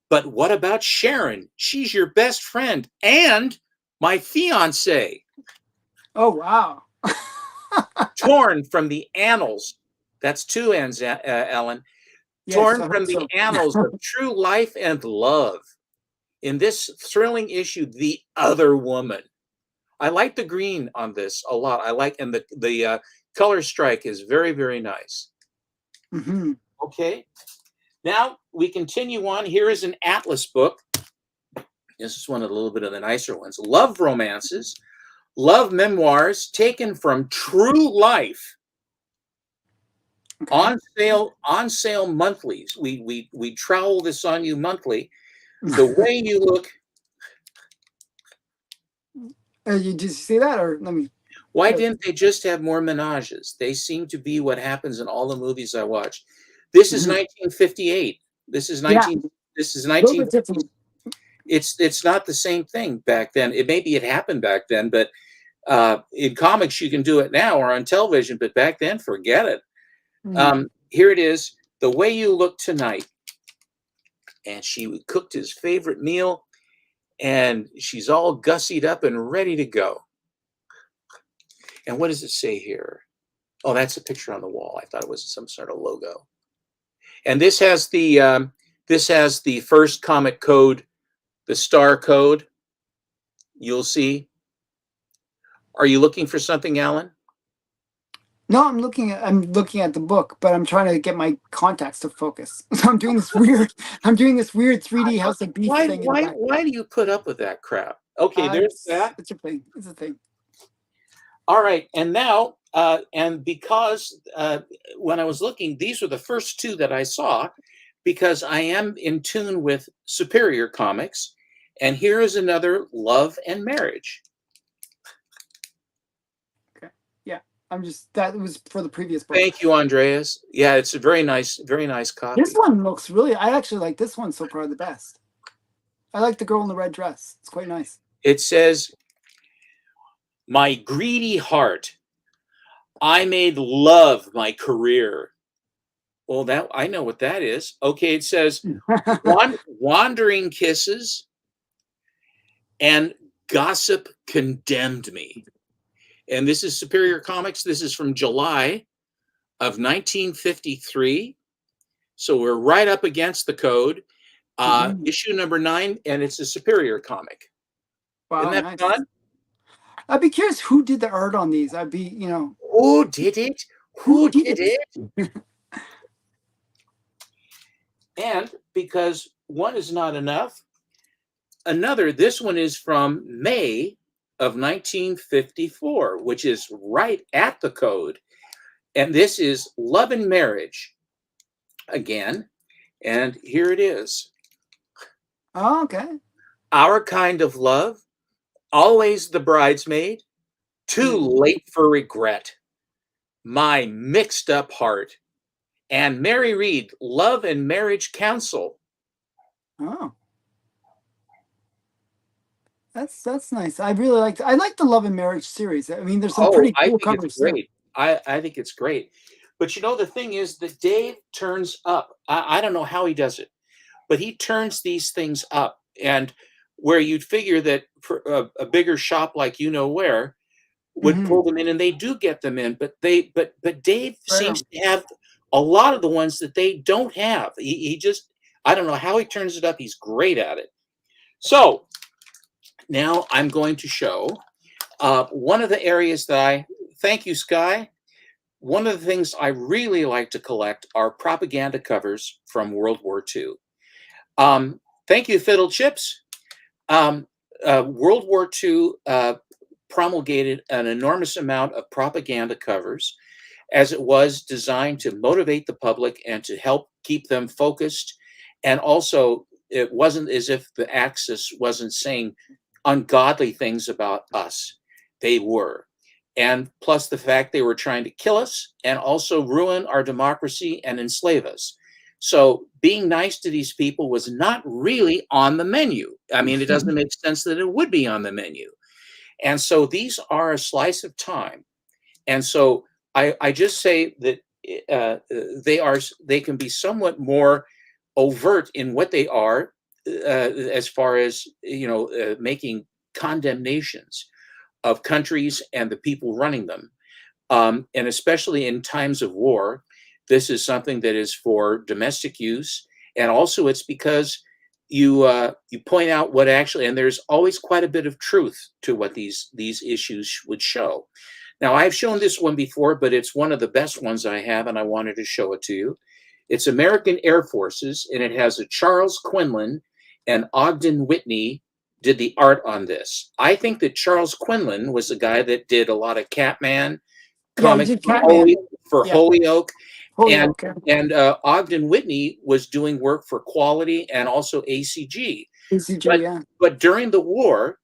but what about Sharon? She's your best friend and my fiance. Oh wow. Torn from the annals. That's two N's, Ellen. Yes, Torn I from hope the so. annals of true life and love. In this thrilling issue, The Other Woman. I like the green on this a lot. I like, and the color strike is very, very nice. Mm-hmm. Okay. Now we continue on. Here is an Atlas book. This is one of the little bit of the nicer ones. Love romances, love memoirs taken from true life. Okay. On sale monthlies. We trowel this on you monthly. The way you look. You did you see that, or let me? Why didn't they just have more menages? They seem to be what happens in all the movies I watch. This is 1958. This is Yeah, 19. This is a little 19. bit different. It's not the same thing back then. It happened back then, but in comics you can do it now or on television. But back then, forget it. Here it is. The way you look tonight. And she cooked his favorite meal, and she's all gussied up and ready to go. And what does it say here? Oh, that's a picture on the wall. I thought it was some sort of logo. And this has the first comic code, the star code. You'll see. Are you looking for something, Alan? No, I'm looking at the book, but I'm trying to get my contacts to focus. So I'm doing this weird 3D House of Beef thing in the back. Why do you put up with that crap? Okay, there's that. It's a thing. It's a thing. All right, and now, and because when I was looking, these were the first two that I saw, because I am in tune with Superior Comics, and here is another Love and Marriage. Okay. Yeah, that was for the previous book. Thank you, Andreas. Yeah, it's a very nice copy. This one looks I actually like this one so far the best. I like the girl in the red dress. It's quite nice. It says, my greedy heart, I made love my career. Well, that I know what that is. Okay, it says wandering kisses and gossip condemned me. And this is Superior Comics. This is from July of 1953. So we're right up against the code. Issue number 9, and it's a Superior comic. Isn't Wow, that nice. fun? I'd be curious who did the art on these. I'd be, you know, Who did it? Who did it? And because one is not enough, this one is from May of 1954, which is right at the code. And this is Love and Marriage again. And here it is. Oh, okay. Our kind of love, always the bridesmaid, too late for regret. My mixed up heart. And Mary Read, Love and Marriage Counsel. Oh. That's nice. I really I like the Love and Marriage series. I mean, there's some pretty cool covers. It's great. I think it's great. But you know, the thing is that Dave turns up. I don't know how he does it, but he turns these things up. And where you'd figure that for a bigger shop like You Know Where would pull them in, and they do get them in, but Dave seems to have a lot of the ones that they don't have. He just, I don't know how he turns it up. He's great at it. So now I'm going to show one of the areas that thank you, Sky. One of the things I really like to collect are propaganda covers from World War II. Thank you, Fiddle Chips. World War II promulgated an enormous amount of propaganda covers, as it was designed to motivate the public and to help keep them focused. And also, it wasn't as if the Axis wasn't saying ungodly things about us. They were. And plus the fact they were trying to kill us and also ruin our democracy and enslave us. So being nice to these people was not really on the menu. I mean, it doesn't make sense that it would be on the menu. And so these are a slice of time. And so I just say that they can be somewhat more overt in what they are, as far as, making condemnations of countries and the people running them. And especially in times of war, this is something that is for domestic use. And also it's because you point out what actually, and there's always quite a bit of truth to what these issues would show. Now, I've shown this one before, but it's one of the best ones I have, and I wanted to show it to you. It's American Air Forces, and it has a Charles Quinlan and Ogden Whitney did the art on this. I think that Charles Quinlan was the guy that did a lot of Catman comics for Holyoke. And Ogden Whitney was doing work for Quality and also ACG. But during the war,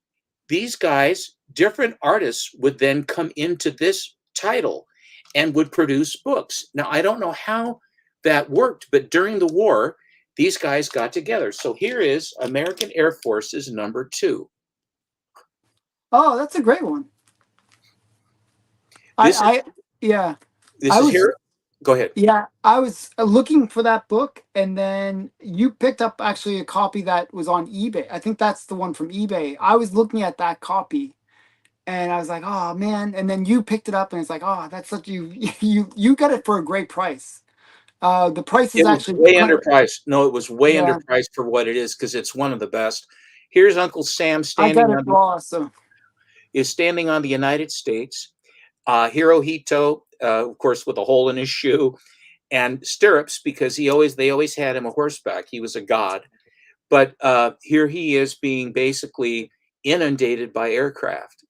these guys, different artists, would then come into this title and would produce books. Now, I don't know how that worked, but during the war, these guys got together. So here is American Air Forces #2. Oh, that's a great one. Here. Go ahead. Yeah, I was looking for that book, and then you picked up actually a copy that was on eBay. I think that's the one from eBay. I was looking at that copy, and I was like, "Oh man!" And then you picked it up, and it's like, "Oh, that's such you got it for a great price." The price is actually way underpriced. No, it was way underpriced for what it is, because it's one of the best. Here's Uncle Sam standing is standing on the United States. Hirohito, of course, with a hole in his shoe, and stirrups, because they always had him a horseback. He was a god. But here he is being basically inundated by aircraft.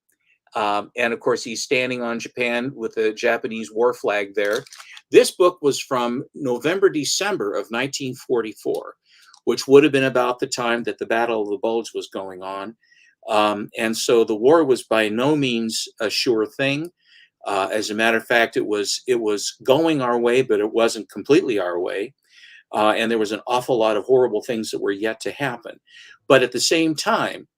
And of course, he's standing on Japan with the Japanese war flag there. This book was from November, December of 1944, which would have been about the time that the Battle of the Bulge was going on. And so the war was by no means a sure thing. As a matter of fact, it was going our way, but it wasn't completely our way. And there was an awful lot of horrible things that were yet to happen. But at the same time,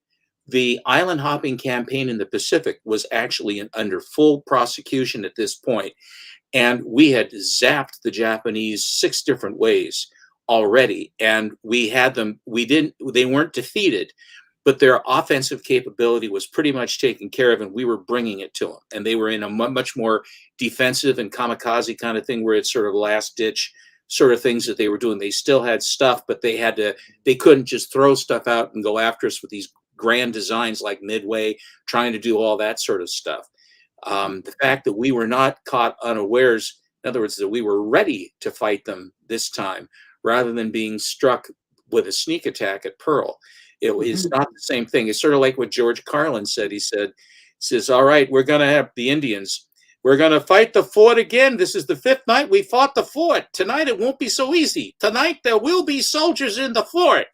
The island hopping campaign in the Pacific was actually under full prosecution at this point, and we had zapped the Japanese 6 different ways already, and we had them. They weren't defeated, but their offensive capability was pretty much taken care of, and we were bringing it to them. And they were in a much more defensive and kamikaze kind of thing, where it's sort of last ditch sort of things that they were doing. They still had stuff, but they couldn't just throw stuff out and go after us with these grand designs like Midway, trying to do all that sort of stuff. The fact that we were not caught unawares, in other words, that we were ready to fight them this time, rather than being struck with a sneak attack at Pearl. It is not the same thing. It's sort of like what George Carlin said. He says, all right, we're going to have the Indians. We're going to fight the fort again. This is the 5th night we fought the fort. Tonight it won't be so easy. Tonight there will be soldiers in the fort.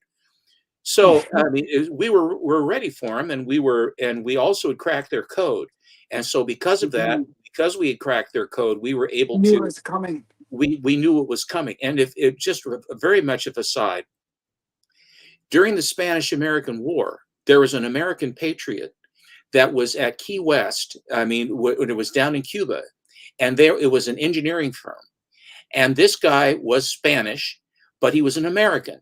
So I mean, we're ready for them, and we also had cracked their code. And so because of that, because we had cracked their code, we were able to. Knew it was coming. We knew it was coming. And if it just very much of a side, during the Spanish-American War, there was an American patriot that was at Key West. I mean, when it was down in Cuba, and there it was an engineering firm. And this guy was Spanish, but he was an American.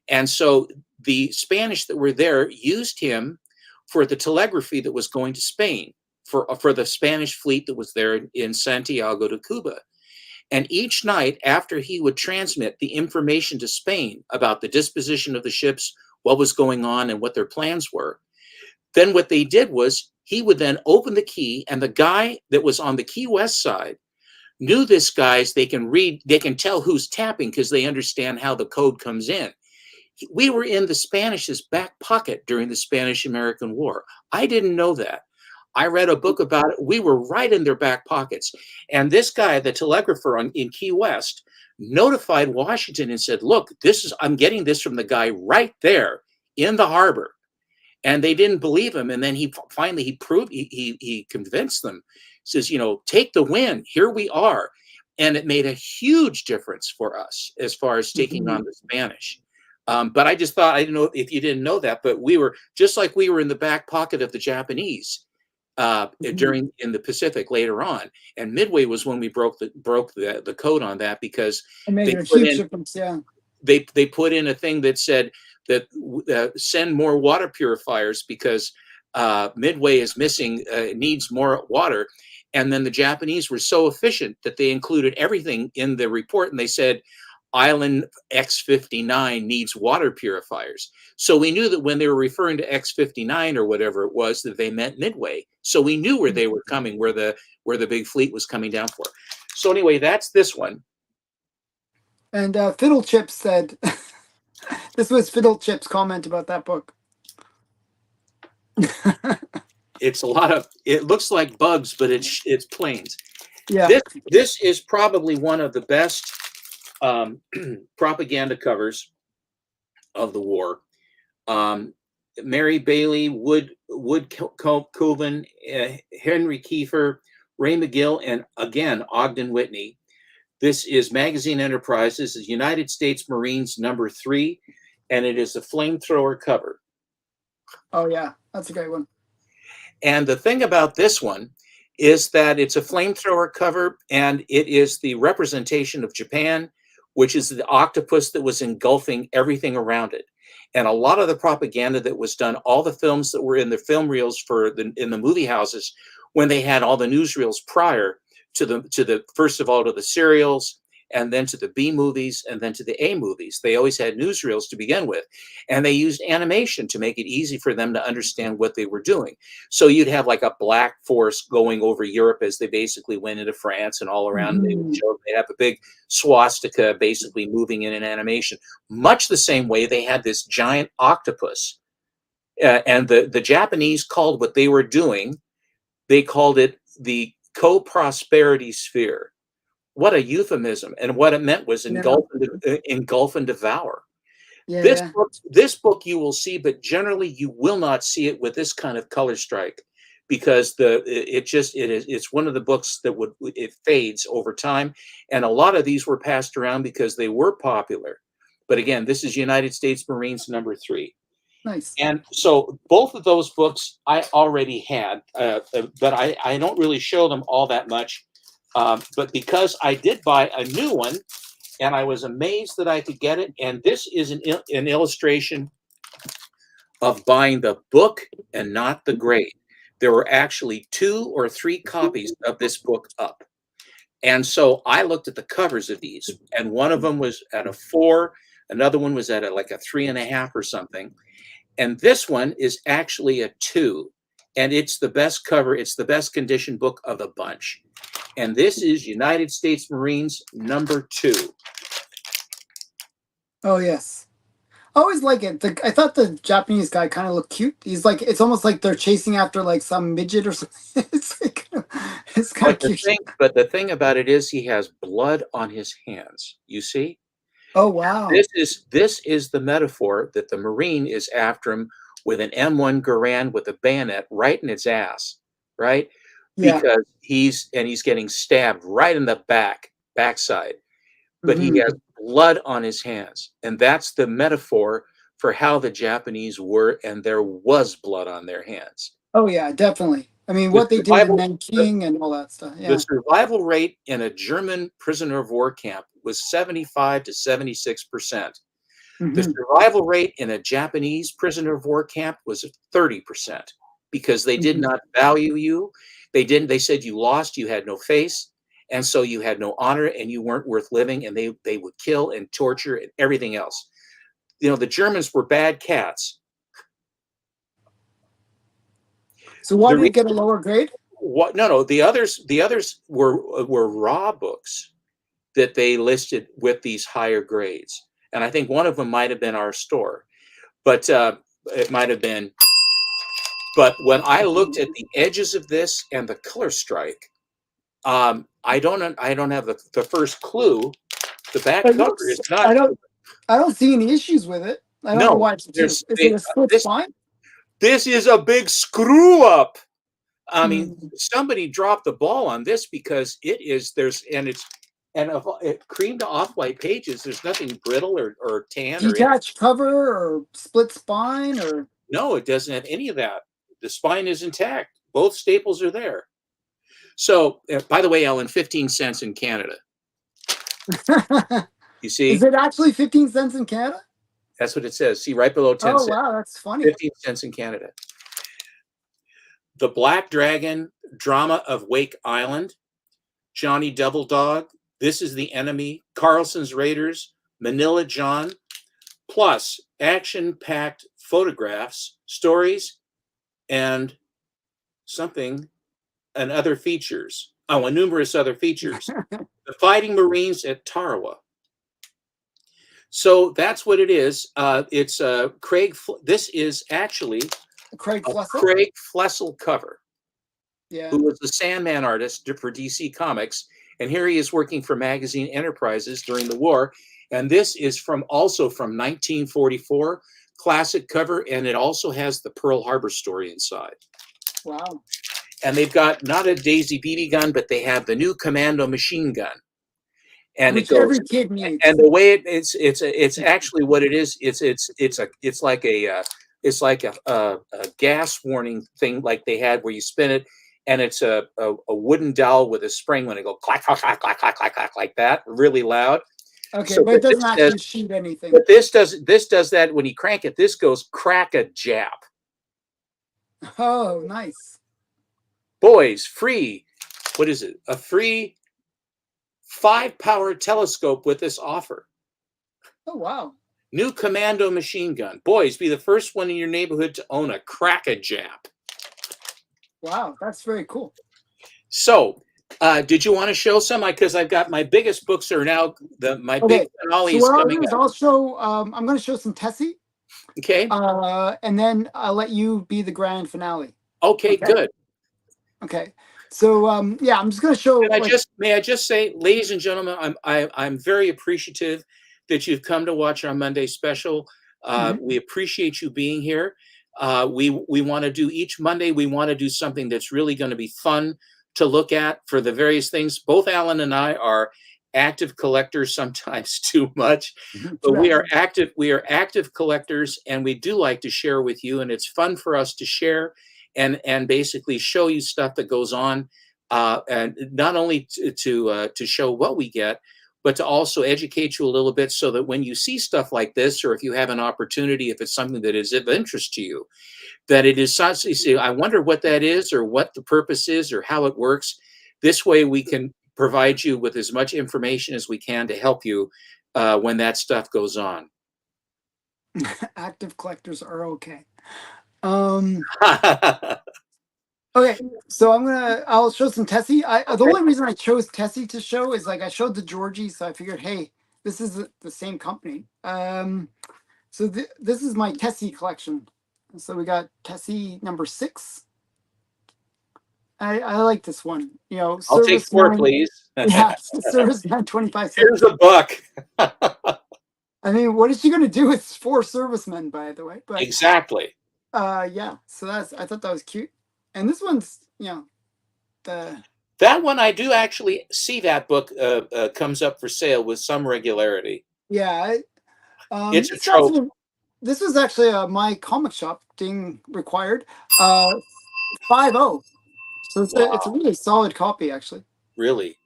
And so the Spanish that were there used him for the telegraphy that was going to Spain, for the Spanish fleet that was there in Santiago de Cuba. And each night after he would transmit the information to Spain about the disposition of the ships, what was going on and what their plans were, then what they did was he would then open the key, and the guy that was on the Key West side knew this guy's, they can tell who's tapping because they understand how the code comes in. We were in the Spanish's back pocket during the Spanish-American War. I didn't know that. I read a book about it. We were right in their back pockets. And this guy, the telegrapher in Key West, notified Washington and said, look, I'm getting this from the guy right there in the harbor. And they didn't believe him. And then he convinced them. He says, take the win. Here we are. And it made a huge difference for us as far as taking on the Spanish. But I just thought, I didn't know if you didn't know that, but we were just like we were in the back pocket of the Japanese in the Pacific later on. And Midway was when we broke the code on that, because they put in a thing that said that send more water purifiers because Midway is missing, needs more water. And then the Japanese were so efficient that they included everything in the report, and they said, Island X59 needs water purifiers. So we knew that when they were referring to X59 or whatever it was, that they meant Midway. So we knew where they were coming, where the big fleet was coming down for. So anyway, that's this one. And Fiddle Chip said, this was Fiddle Chip's comment about that book. It's it looks like bugs, but it's planes. Yeah. This is probably one of the best propaganda covers of the war. Mary Bailey, Wood Coven, Henry Kiefer, Ray McGill, and again Ogden Whitney. This is Magazine Enterprises, United States Marines #3, and it is a flamethrower cover. Oh yeah, that's a great one. And the thing about this one is that it's a flamethrower cover, and it is the representation of Japan, which is the octopus that was engulfing everything around it. And a lot of the propaganda that was done, all the films that were in the film reels in the movie houses, when they had all the newsreels prior to the first of all to the serials, and then to the B movies, and then to the A movies, they always had newsreels to begin with, and they used animation to make it easy for them to understand what they were doing. So you'd have like a black force going over Europe as they basically went into France and all around. They'd have a big swastika basically moving in an animation, much the same way they had this giant octopus. And the Japanese called what they were doing, they called it the co-prosperity sphere. What a euphemism. And what it meant was engulf and devour. Yeah, this book you will see, but generally you will not see it with this kind of color strike, because it's one of the books that it fades over time. And a lot of these were passed around because they were popular. But again, this is United States Marines #3. Nice. And so both of those books I already had, but I don't really show them all that much. But because I did buy a new one, and I was amazed that I could get it. And this is an illustration of buying the book and not the grade. There were actually 2 or 3 copies of this book up. And so I looked at the covers of these, and one of them was at a 4, another one was at like a 3.5 or something. And this one is actually a 2. And it's the best cover, it's the best condition book of the bunch. And this is United States Marines #2. Oh yes. I always like it. I thought the Japanese guy kind of looked cute. He's like, it's almost like they're chasing after like some midget or something. It's kind of cute. But the thing about it is he has blood on his hands. You see? Oh wow. This is the metaphor that the Marine is after him with an M1 Garand with a bayonet right in its ass, right? Yeah. Because he's getting stabbed right in the backside. But he has blood on his hands. And that's the metaphor for how the Japanese were, and there was blood on their hands. Oh yeah, definitely. I mean, what they did in Nanking and all that stuff. Yeah. The survival rate in a German prisoner of war camp was 75 to 76%. The survival rate in a Japanese prisoner of war camp was 30%, because they did not value you. They said you lost, you had no face, and so you had no honor, and you weren't worth living, and they would kill and torture and everything else. You know, the Germans were bad cats. So why did it get a lower grade? No. The others were raw books that they listed with these higher grades, and I think one of them might have been our store, but it might have been. But when I looked at the edges of this and the color strike, I don't have the first clue. The back cover is not. I don't see any issues with it. I don't know why it's is it a split spine? This is a big screw up. I mean, somebody dropped the ball on this, because it's cream to off-white pages. There's nothing brittle or tan. Detached cover or split spine or no, it doesn't have any of that. The spine is intact. Both staples are there. So, by the way, Ellen, 15 cents in Canada. You see? Is it actually 15 cents in Canada? That's what it says. See, right below 10 cents. Oh, wow, that's funny. 15 cents in Canada. The Black Dragon, Drama of Wake Island, Johnny Double Dog, This Is the Enemy, Carlson's Raiders, Manila John, plus action-packed photographs, stories, and other features. Oh, and numerous other features. The Fighting Marines at Tarawa. So that's what it is. It's Craig. This is actually Craig Flessel cover. Yeah. Who was the Sandman artist for DC Comics, and here he is working for Magazine Enterprises during the war. And this is also from 1944, classic cover, and it also has the Pearl Harbor story inside. Wow. And they've got not a Daisy BB gun, but they have the new Commando machine gun. And which it goes, every kid needs. And the way it's actually what it is. It's like a gas warning thing, like they had where you spin it, and it's a wooden dowel with a spring when it goes clack clack clack clack clack clack clack like that, really loud. Okay, so, but it doesn't actually shoot anything. But this does that when you crank it. This goes crack a jap. Oh, nice. Boys, free. What is it? A free 5-power telescope with this offer. Oh, wow. New Commando machine gun. Boys, be the first one in your neighborhood to own a Crack-A-Jap. Wow, that's very cool. So, did you want to show some? Because I've got my biggest books are now, my big finale is coming up. I'll show, I'm going to show some Tessie. Okay. And then I'll let you be the grand finale. Okay, good. Okay. So yeah, I'm just going to show. May I just say, ladies and gentlemen, I'm very appreciative that you've come to watch our Monday special. We appreciate you being here. We want to do each Monday. We want to do something that's really going to be fun to look at for the various things. Both Alan and I are active collectors, sometimes too much, but Too active. we are active collectors, and we do like to share with you, and it's fun for us to share and basically show you stuff that goes on, and not only to show what we get, but to also educate you a little bit, so that when you see stuff like this, or if you have an opportunity, if it's something that is of interest to you, that it is such, you say, I wonder what that is, or what the purpose is, or how it works. This way we can provide you with as much information as we can to help you when that stuff goes on. Active collectors are okay. Okay, so I'll show some Tessie. The only reason I chose Tessie to show is like I showed the Georgie, so I figured, hey, this is the same company. So this is my Tessie collection. So we got Tessie number 6. I like this one. You know, I'll take 4, serviceman. please. Yeah, serviceman 25 cents. Here's a buck. I mean, what is she going to do with 4 servicemen, by the way? But Exactly. yeah. So I thought that was cute. And this one's, that one, I do actually see that book comes up for sale with some regularity. Yeah. It's a trope. This was actually my comic shop being required. 5.0. So it's a really solid copy, actually. Really?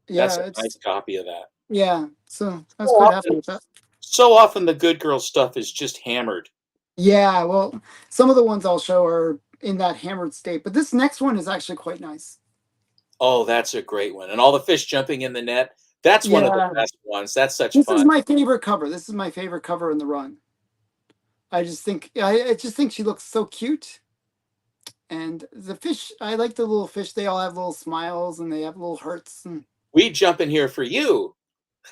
Yeah, that's a nice copy of that. Yeah, so I was quite happy with that. So often the good girl stuff is just hammered. Yeah, well, some of the ones I'll show are in that hammered state, but this next one is actually quite nice. Oh, that's a great one. And all the fish jumping in the net. That's one of the best ones. That's such fun. This is my favorite cover. This is my favorite cover in the run. I just think she looks so cute. And the fish, I like the little fish. They all have little smiles and they have little hearts. And we jump in here for you.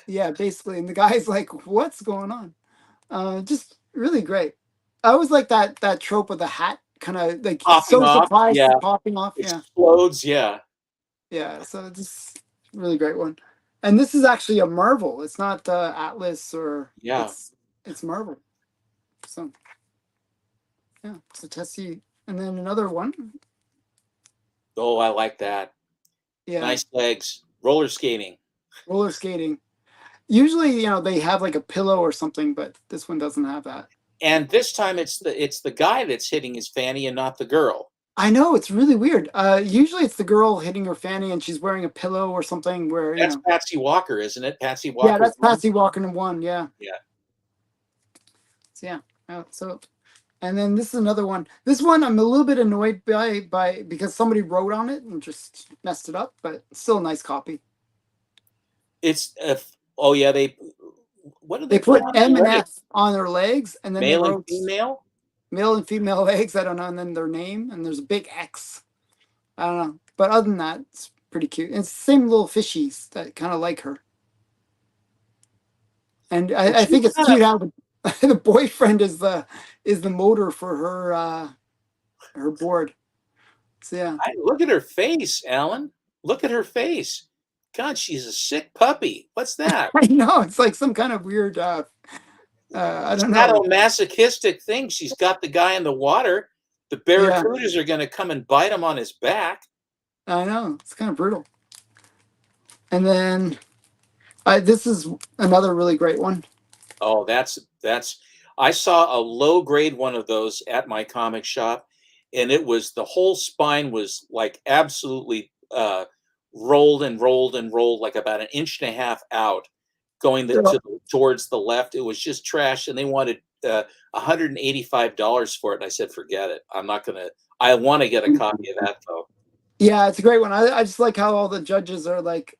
Yeah, basically. And the guy's like, what's going on? Just really great. I always like that trope of the hat, kind of like so surprised, popping off. Explodes, yeah. Yeah, so just really great one. And this is actually a Marvel. It's not Atlas or it's Marvel. So yeah, so Tessie. And then another one. Oh, I like that. Yeah. Nice legs. Roller skating. Roller skating. Usually, they have like a pillow or something, but this one doesn't have that. And this time it's the guy that's hitting his fanny and not the girl. I know, it's really weird. Usually it's the girl hitting her fanny and she's wearing a pillow or something where that's Patsy Walker, isn't it? Patsy Walker. Yeah, that's Patsy Walker in 1, yeah. Yeah. So yeah. So and then this is another one. This one I'm a little bit annoyed by because somebody wrote on it and just messed it up, but still a nice copy. It's oh yeah, they put M and F on their legs, and then male they wrote and female? Male and female legs, I don't know, and then their name, and there's a big X. I don't know. But other than that, it's pretty cute. And it's the same little fishies that kind of like her. And I think it's cute how the boyfriend is the motor for her board. So yeah. Look at her face, Alan. Look at her face. God, she's a sick puppy. What's that? I know. It's like some kind of weird I don't know. Not a masochistic thing. She's got the guy in the water. The barracudas are going to come and bite him on his back. I know. It's kind of brutal. And then this is another really great one. Oh, that's I saw a low grade one of those at my comic shop, and it was the whole spine was like absolutely rolled and rolled and rolled like about 1.5 inches out, going towards the left. It was just trash, and they wanted $185 for it. And I said, forget it. I'm not gonna. I want to get a copy of that though. Yeah, it's a great one. I just like how all the judges are like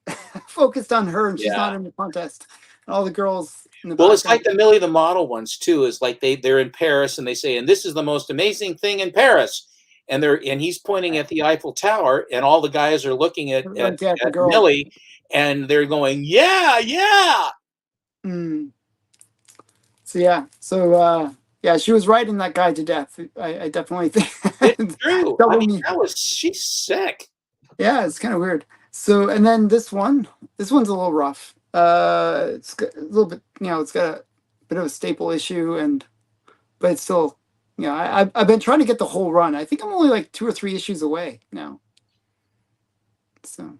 focused on her, and she's not in the contest. And all the girls in the background. It's like the Millie the Model ones too. Is like they're in Paris and they say, and this is the most amazing thing in Paris. And he's pointing at the Eiffel Tower, and all the guys are looking at Millie, and they're going, yeah. So yeah, yeah, she was writing that guy to death. I definitely think it's true. I mean, she's sick. Yeah, it's kind of weird. So, and then this one's a little rough. It's got a little bit, it's got a bit of a staple issue, but it's still, I've been trying to get the whole run. I think I'm only like 2 or 3 issues away now. So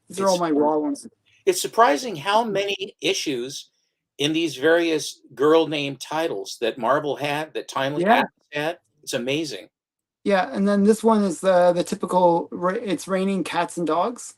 these are all my raw ones. It's surprising how many issues in these various girl name titles that Marvel had, that Timely Yeah. had. It's amazing. Yeah, and then this one is the typical it's raining cats and dogs.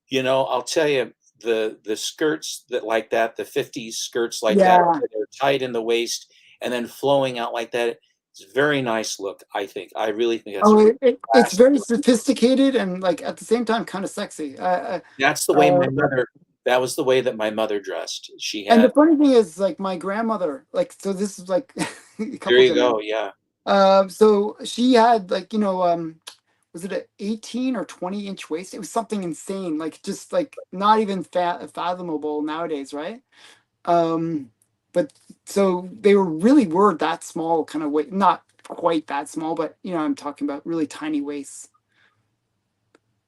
You know, I'll tell you, the skirts that like that, the 50s skirts like that, Yeah. they're tight in the waist and then flowing out like that. It's a very nice look, I think. I really think that's Oh, a really it's classy very look. sophisticated and like at the same time kind of sexy. That's the way Uh, my mother, that was the way that my mother dressed. She and the had, funny thing is, like my grandmother, like so this is like a there couple you generations. go, yeah. So she had like was it an 18 or 20-inch waist? It was something insane, like just like not even fathomable nowadays, right? Um, but so they were that small kind of weight, not quite that small, but I'm talking about really tiny waists.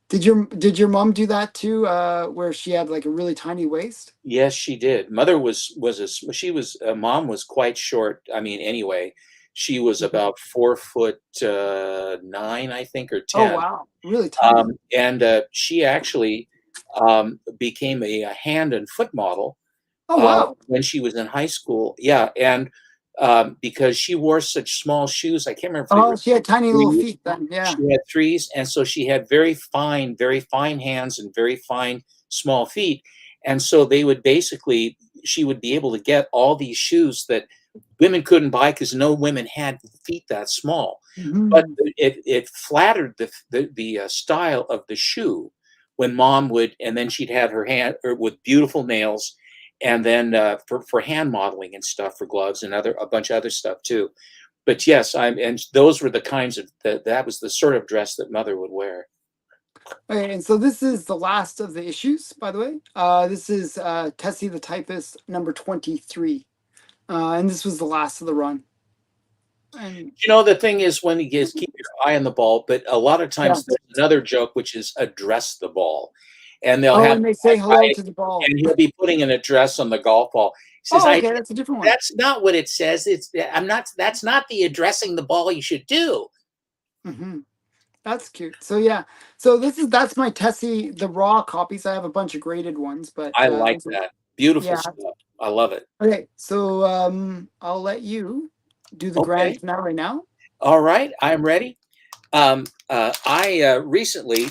Did your mom do that too? Where she had like a really tiny waist? Yes, she did. Mother was she was mom was quite short. I mean, anyway, she was Mhm. about 4 foot 9, I think, or Oh 10. wow, really tiny. And she actually became a hand and foot model Oh wow. when she was in high school. Yeah, and because she wore such small shoes, I can't remember if they Oh, were she had tiny little threes. feet then. Yeah. She had threes, and so she had very fine hands and very fine small feet. And so they would basically, she would be able to get all these shoes that women couldn't buy because no women had feet that small. But Mhm. it flattered the style of the shoe when mom would, and then she'd have her hand or with beautiful nails, and then for hand modeling and stuff for gloves and a bunch of other stuff too. But yes, and those were the kinds of that was the sort of dress that mother would wear. Okay, and so this is the last of the issues, by the way. This is Tessie the Typist number 23. And this was the last of the run. And You know, the thing is, when he gets keep your eye on the ball, but a lot of yeah. times there's another joke which is address the ball, and they'll Oh, have and they that say hello guy, to the ball. and he'll be putting an address on the golf ball. He says, Oh, "I okay, that's a different one. that's not what it says. It's I'm not. That's not the addressing the ball you should do." Hmm. That's cute. So yeah, so that's my Tessie the raw copies. I have a bunch of graded ones, but I like that. Beautiful yeah. stuff. I love it. Okay, so I'll let you do the grand Okay. finale now. All right. I'm ready. I recently,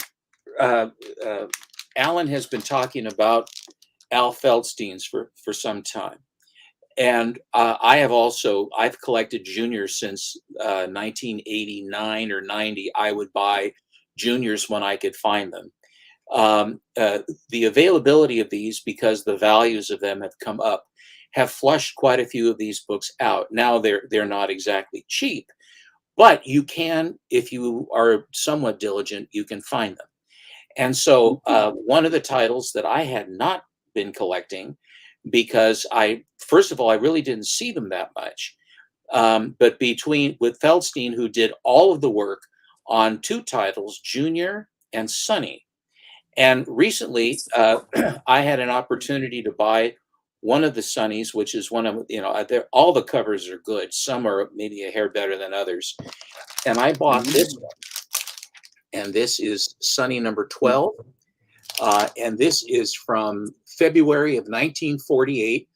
uh, uh, Alan has been talking about Al Feldstein's for some time, and I've collected juniors since 1989 or 90. I would buy juniors when I could find them. The availability of these, because the values of them have come up, have flushed quite a few of these books out. Now they're not exactly cheap, but you can, if you are somewhat diligent, you can find them. And so one of the titles that I had not been collecting, because first of all, I really didn't see them that much. But between with Feldstein, who did all of the work on two titles, Junior and Sunny. And recently, I had an opportunity to buy one of the Sunnies, which is one of, all the covers are good. Some are maybe a hair better than others. And I bought this Mhm. one, and this is Sunny number 12. And this is from February of 1948.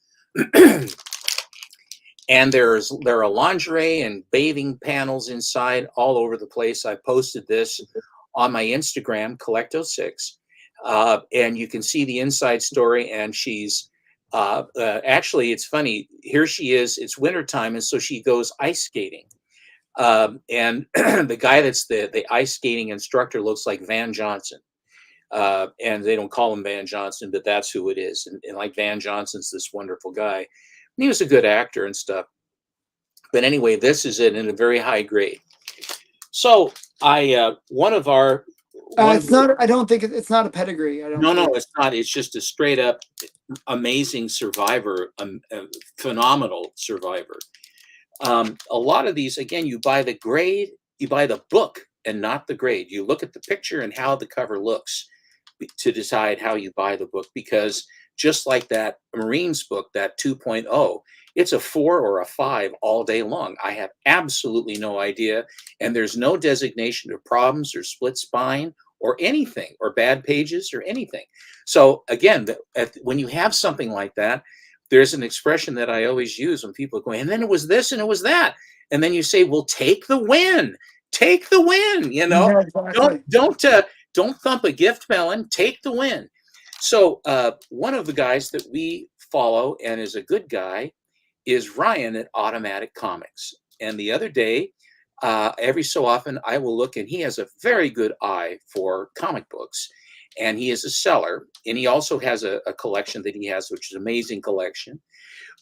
And there are lingerie and bathing panels inside all over the place. I posted this on my Instagram, Collecto6, and you can see the inside story. And she's actually, it's funny. Here she is. It's wintertime, and so she goes ice skating. And the guy that's the ice skating instructor looks like Van Johnson. And they don't call him Van Johnson, but that's who it is. And like Van Johnson's this wonderful guy. And he was a good actor and stuff. But anyway, this is it in a very high grade. So one of our one of It's not. I don't think it's not a pedigree. I don't no, believe. it's not. It's just a straight up amazing survivor, a phenomenal survivor. A lot of these, again, you buy the grade, you buy the book and not the grade. You look at the picture and how the cover looks to decide how you buy the book, because just like that Marines book, that 2.0, it's a 4 or a 5 all day long. I have absolutely no idea. And there's no designation of problems or split spine or anything, or bad pages or anything. So again, when you have something like that, there's an expression that I always use when people are going, and then it was this and it was that. And then you say, well, take the win. Take the win, you know. Yeah, exactly. Don't thump a gift melon, take the win. So one of the guys that we follow and is a good guy is Ryan at Automatic Comics. And the other day, every so often I will look, and he has a very good eye for comic books. And he is a seller, and he also has a collection that he has, which is an amazing collection.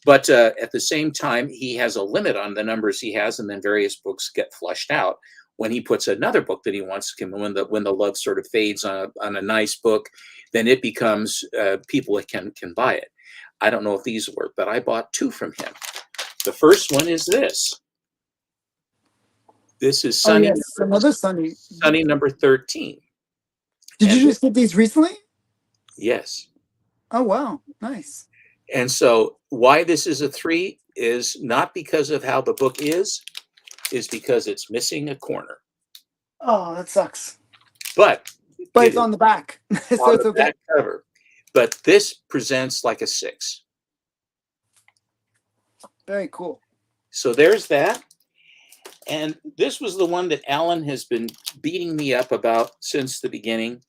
But at the same time, he has a limit on the numbers he has, and then various books get flushed out. When he puts another book that he wants to, when the love sort of fades on a nice book, then it becomes people can buy it. I don't know if these work, but I bought 2 from him. The first one is this. This is Sunny. Oh, yes, another Sunny. Sunny number 13. Did you just get these recently? Yes. Oh, wow. Nice. And so why this is a 3 is not because of how the book is because it's missing a corner. Oh, that sucks. But it's on the back. So it's okay. Back cover. But this presents like a 6. Very cool. So there's that. And this was the one that Alan has been beating me up about since the beginning.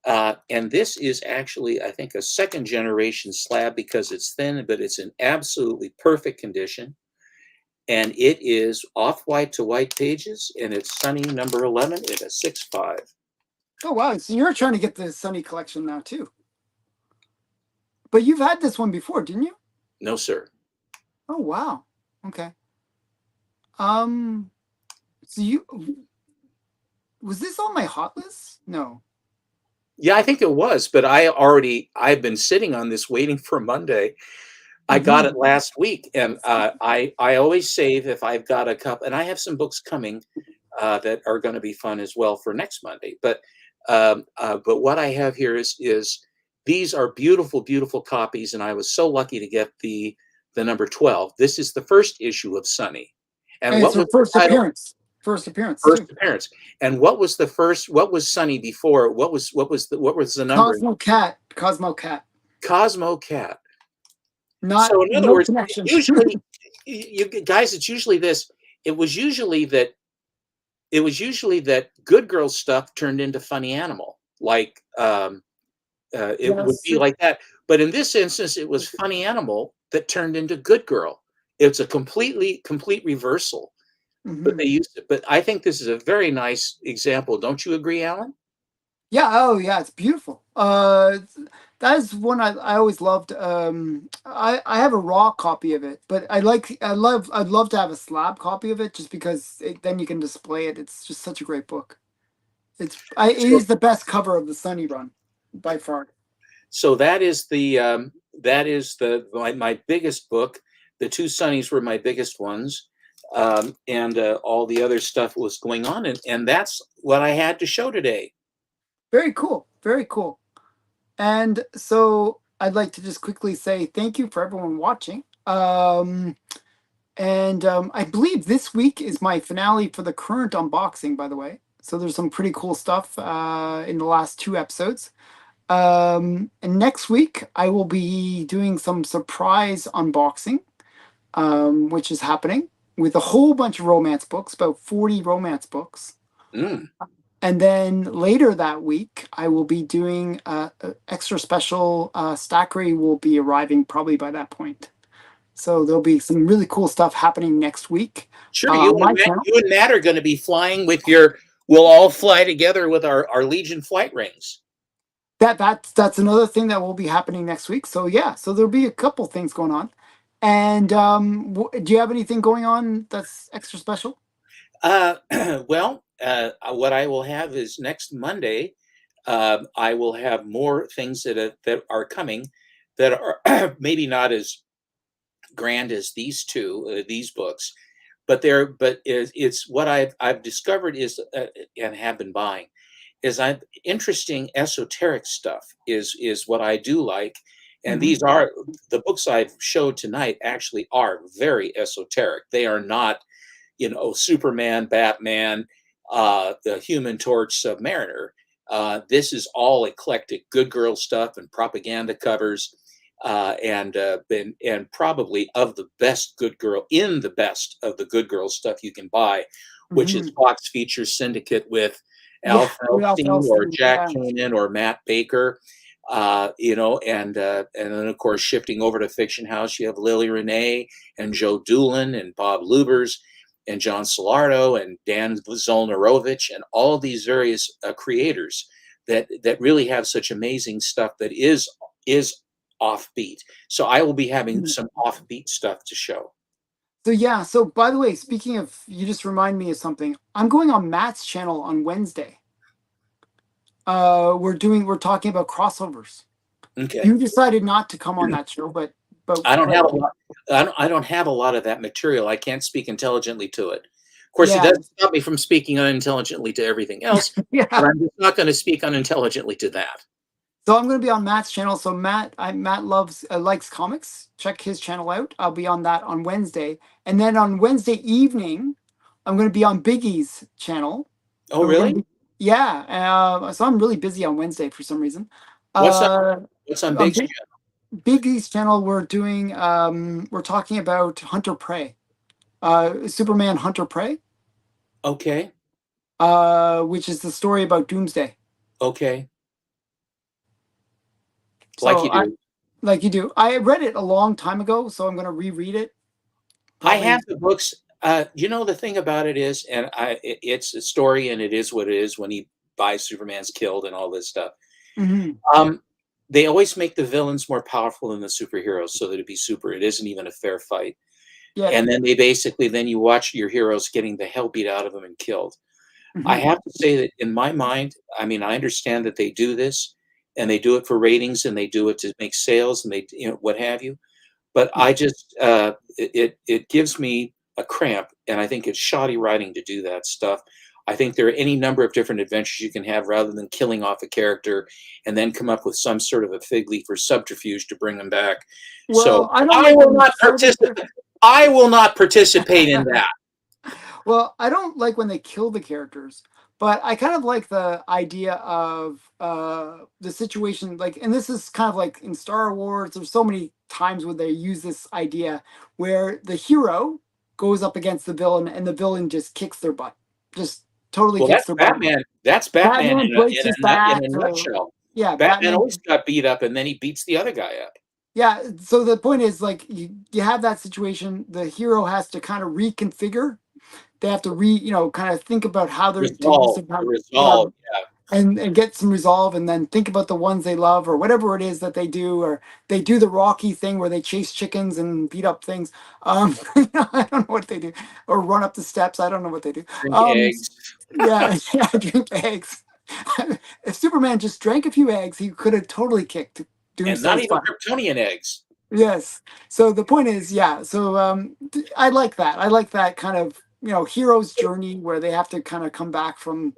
And this is actually, I think, a 2nd generation slab because it's thin, but it's in absolutely perfect condition. And it is off-white to white pages, and it's Sunny number 11 in a 6.5. Oh, wow. So you're trying to get the Sunny collection now, too. But you've had this one before, didn't you? No, sir. Oh, wow. Okay. So was this on my hot list? No. Yeah, I think it was, but I've been sitting on this waiting for Monday. I got it last week, and I always save if I've got a couple, and I have some books coming that are going to be fun as well for next Monday. But what I have here is these are beautiful, beautiful copies, and I was so lucky to get the number 12. This is the first issue of Sunny, and what was first appearance? First appearance. First appearance. And what was the first? What was Sunny before? What was the number? Cosmo Cat. Cosmo Cat. Cosmo Cat. Not. So in other no words, connection. usually, you guys, it's usually this. It was usually that good girl stuff turned into funny animal. Like it would be like that. But in this instance, it was funny animal that turned into good girl. It's a complete reversal. But they used it. But I think this is a very nice example. Don't you agree, Alan? Yeah. Oh, yeah. It's beautiful. That is one I always loved. I have a raw copy of it, but I'd love to have a slab copy of it just because then you can display it. It's just such a great book. It is the best cover of the Sunny run by far. So that is my biggest book. The 2 Sunnies were my biggest ones. And all the other stuff was going on, and that's what I had to show today. Very cool. Very cool. And so I'd like to just quickly say thank you for everyone watching. I believe this week is my finale for the current unboxing, by the way. So there's some pretty cool stuff in the last 2 episodes. And next week I will be doing some surprise unboxing, which is happening with a whole bunch of romance books, about 40 romance books. And then later that week, I will be doing extra special. Stackery will be arriving probably by that point. So there'll be some really cool stuff happening next week. Sure, you and Matt are going to be flying with we'll all fly together with our Legion flight rings. That's another thing that will be happening next week. So yeah, so there'll be a couple things going on. And do you have anything going on that's extra special? Well, what I will have is next Monday, I will have more things that are coming that are maybe not as grand as these 2 these books, but it's what I've discovered is and have been buying is interesting esoteric stuff is what I do like. And these are the books I've showed tonight actually are very esoteric. They are not, Superman, Batman, the Human Torch, Submariner. This is all eclectic good girl stuff and propaganda covers, and probably of the best good girl in the best of the good girl stuff you can buy, which is Mhm. Fox Features Syndicate with Al Yeah, Ralph Feldstein or Elson. Jack Yeah. Cannon or Matt Baker. And then of course shifting over to Fiction House, you have Lily Renee and Joe Doolin and Bob Lubers and John Solardo and Dan Zolnarovich and all of these various creators that really have such amazing stuff that is offbeat. So I will be having Mhm. some offbeat stuff to show. So yeah, so by the way, speaking of, you just remind me of something. I'm going on Matt's channel on Wednesday. We're talking about crossovers. Okay. You decided not to come on that show, but I don't but have a lot. I don't have a lot of that material. I can't speak intelligently to it. Of course, it yeah, doesn't stop me from speaking unintelligently to everything else, but yeah. I'm just not going to speak unintelligently to that. So I'm going to be on Matt's channel. So Matt loves likes comics. Check his channel out. I'll be on that on Wednesday, and then on Wednesday evening, I'm going to be on Biggie's channel. Oh, And we're going really? to be yeah. So I'm really busy on Wednesday for some reason. What's up? Uh, What's on on Big's channel? Biggie's channel, we're talking about Hunter Prey, Superman Hunter Prey, Okay. which is the story about Doomsday. Okay. Like So you I do. like you do. I read it a long time ago, so I'm going to reread it. I have Probably. the books. The thing about it is, it's a story, and it is what it is when he buys Superman's killed and all this stuff. Mhm. Um, they always make the villains more powerful than the superheroes, so that it'd be super. It isn't even a fair fight. Yeah. And then then you watch your heroes getting the hell beat out of them and killed. I Mhm. have to say that in my mind, I mean, I understand that they do this, and they do it for ratings, and they do it to make sales, and what have you. But I just it gives me a cramp, and I think it's shoddy writing to do that stuff. I think there are any number of different adventures you can have rather than killing off a character and then come up with some sort of a fig leaf or subterfuge to bring them back. So Well, I don't I like will when they not kill the participate. I will not participate in that. well, I don't like when they kill the characters, but I kind of like the idea of the situation. Like, and this is kind of like in Star Wars. There's so many times where they use this idea where the hero goes up against the villain, and the villain just kicks their butt, just totally Well, kicks that's their butt. Batman. That's Batman Batman breaks his in back, a or nutshell. yeah, Batman Batman. always got beat up, and then he beats the other guy up. Yeah, so the point is, like, you have that situation. The hero has to kind of reconfigure. They have to kind of think about how they're to use Resolve, them, how, yeah, resolve. Yeah. and get some resolve, and then think about the ones they love or whatever it is that they do, or they do the Rocky thing where they chase chickens and beat up things. I don't know what they do, or run up the steps. I don't know what they do. Drink Um, eggs, yeah, yeah, drink eggs. If Superman just drank a few eggs, he could have totally kicked and not Doomsday's even butt. Kryptonian eggs. Yes. So the point is, yeah. So I like that. I like that kind of hero's journey where they have to kind of come back from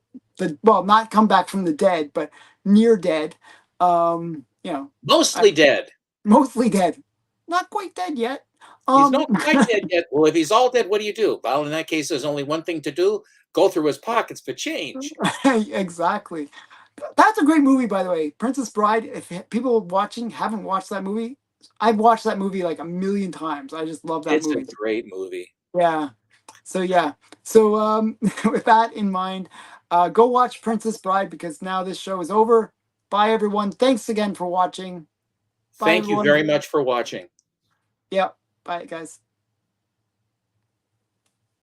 not come back from the dead, but near dead. I, Mostly dead. mostly dead, not quite dead yet. He's Um, not quite dead yet. Well, if he's all dead, what do you do? Well, in that case, there's only one thing to do: go through his pockets for change. exactly. That's a great movie, by the way. Princess Bride. If people watching haven't watched that movie, I've watched that movie like a million times. I just love that It's a movie. great movie. Yeah. So yeah. So with that in mind, go watch Princess Bride because now this show is over. Bye everyone. Thanks again for watching. Bye Thank you everyone. very much for watching. Yeah. Bye guys.